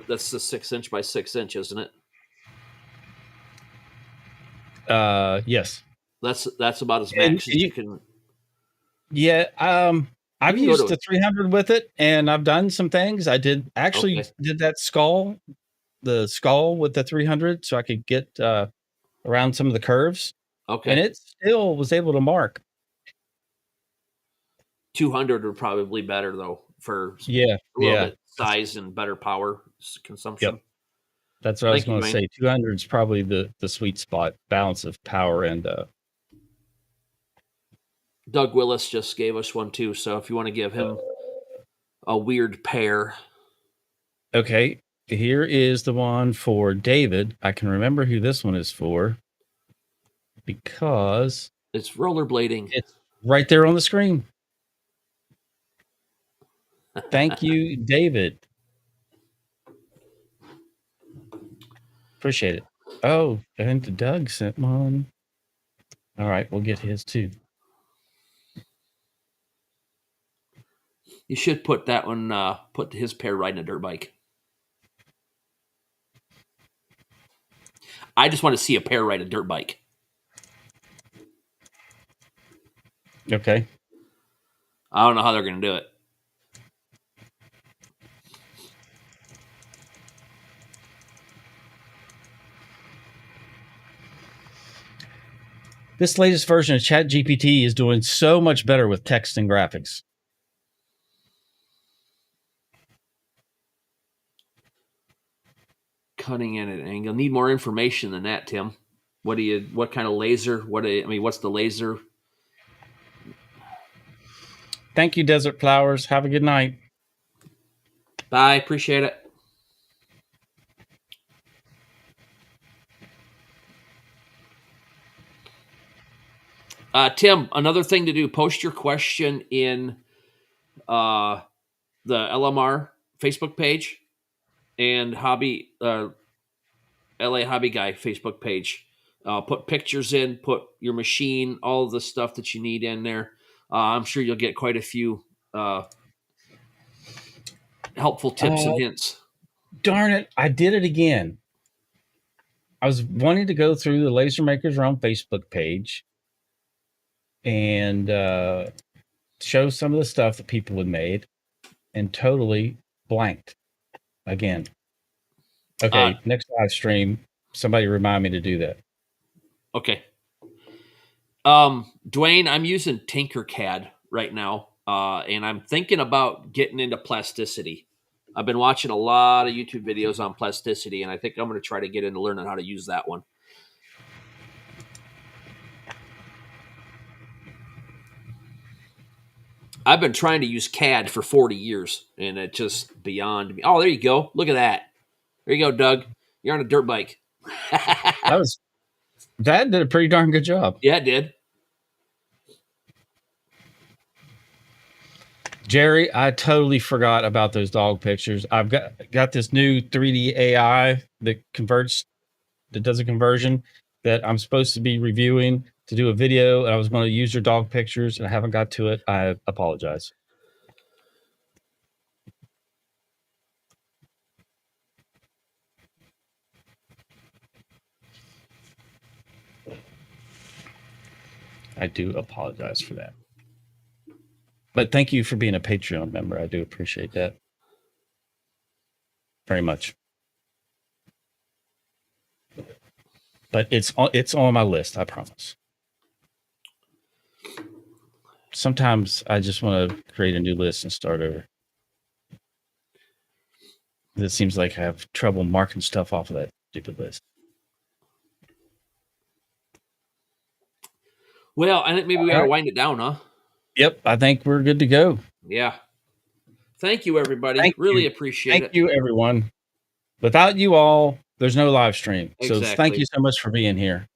That's the 6" by 6", isn't it? Yes. That's about as max as you can. Yeah. I've used the 300 with it, and I've done some things. I did that skull with the 300, so I could get around some of the curves. Okay. And it still was able to mark. 200 are probably better though for a little bit size and better power consumption. Yep. That's what I was going to say. 200 is probably the sweet spot balance of power and. Doug Willis just gave us one too, so if you want to give him a weird pair. Okay, here is the one for David. I can remember who this one is for because it's rollerblading. It's right there on the screen. Thank you, David. Appreciate it. Oh, and Doug sent one. All right, we'll get his too. You should put that one, put his pair riding a dirt bike. I just want to see a pair ride a dirt bike. Okay. I don't know how they're going to do it. This latest version of ChatGPT is doing so much better with text and graphics. Cutting in at an angle. Need more information than that, Tim. What kind of laser? What's the laser? Thank you, Desert Flowers. Have a good night. Bye. Appreciate it. Tim, another thing to do, post your question in the LMR Facebook page and LA Hobby Guy Facebook page. Put pictures in, put your machine, all of the stuff that you need in there. I'm sure you'll get quite a few helpful tips and hints. Darn it, I did it again. I was wanting to go through the Laser Makers Realm Facebook page and show some of the stuff that people had made and totally blanked again. Okay, next live stream, somebody remind me to do that. Okay. Dwayne, I'm using Tinkercad right now, and I'm thinking about getting into plasticity. I've been watching a lot of YouTube videos on plasticity, and I think I'm going to try to get into learning how to use that one. I've been trying to use CAD for 40 years, and it's just beyond me. Oh, there you go. Look at that. There you go, Doug. You're on a dirt bike. That did a pretty darn good job. Yeah, it did. Jerry, I totally forgot about those dog pictures. I've got this new 3D AI that does a conversion that I'm supposed to be reviewing to do a video, and I was going to use your dog pictures, and I haven't got to it. I apologize. I do apologize for that. But thank you for being a Patreon member. I do appreciate that very much. But it's on my list, I promise. Sometimes I just want to create a new list and start over. It seems like I have trouble marking stuff off of that stupid list. Well, I think maybe we ought to wind it down, huh? Yep, I think we're good to go. Yeah. Thank you, everybody. Really appreciate it. Thank you, everyone. Without you all, there's no live stream. Exactly. So thank you so much for being here.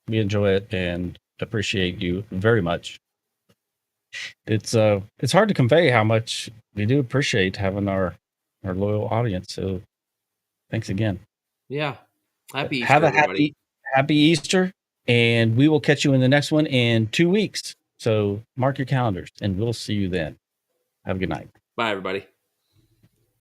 We enjoy it and appreciate you very much. It's hard to convey how much we do appreciate having our loyal audience. So thanks again. Yeah. Happy Easter, Have a everybody. happy Easter, and we will catch you in the next one in 2 weeks. So mark your calendars, and we'll see you then. Have a good night. Bye, everybody.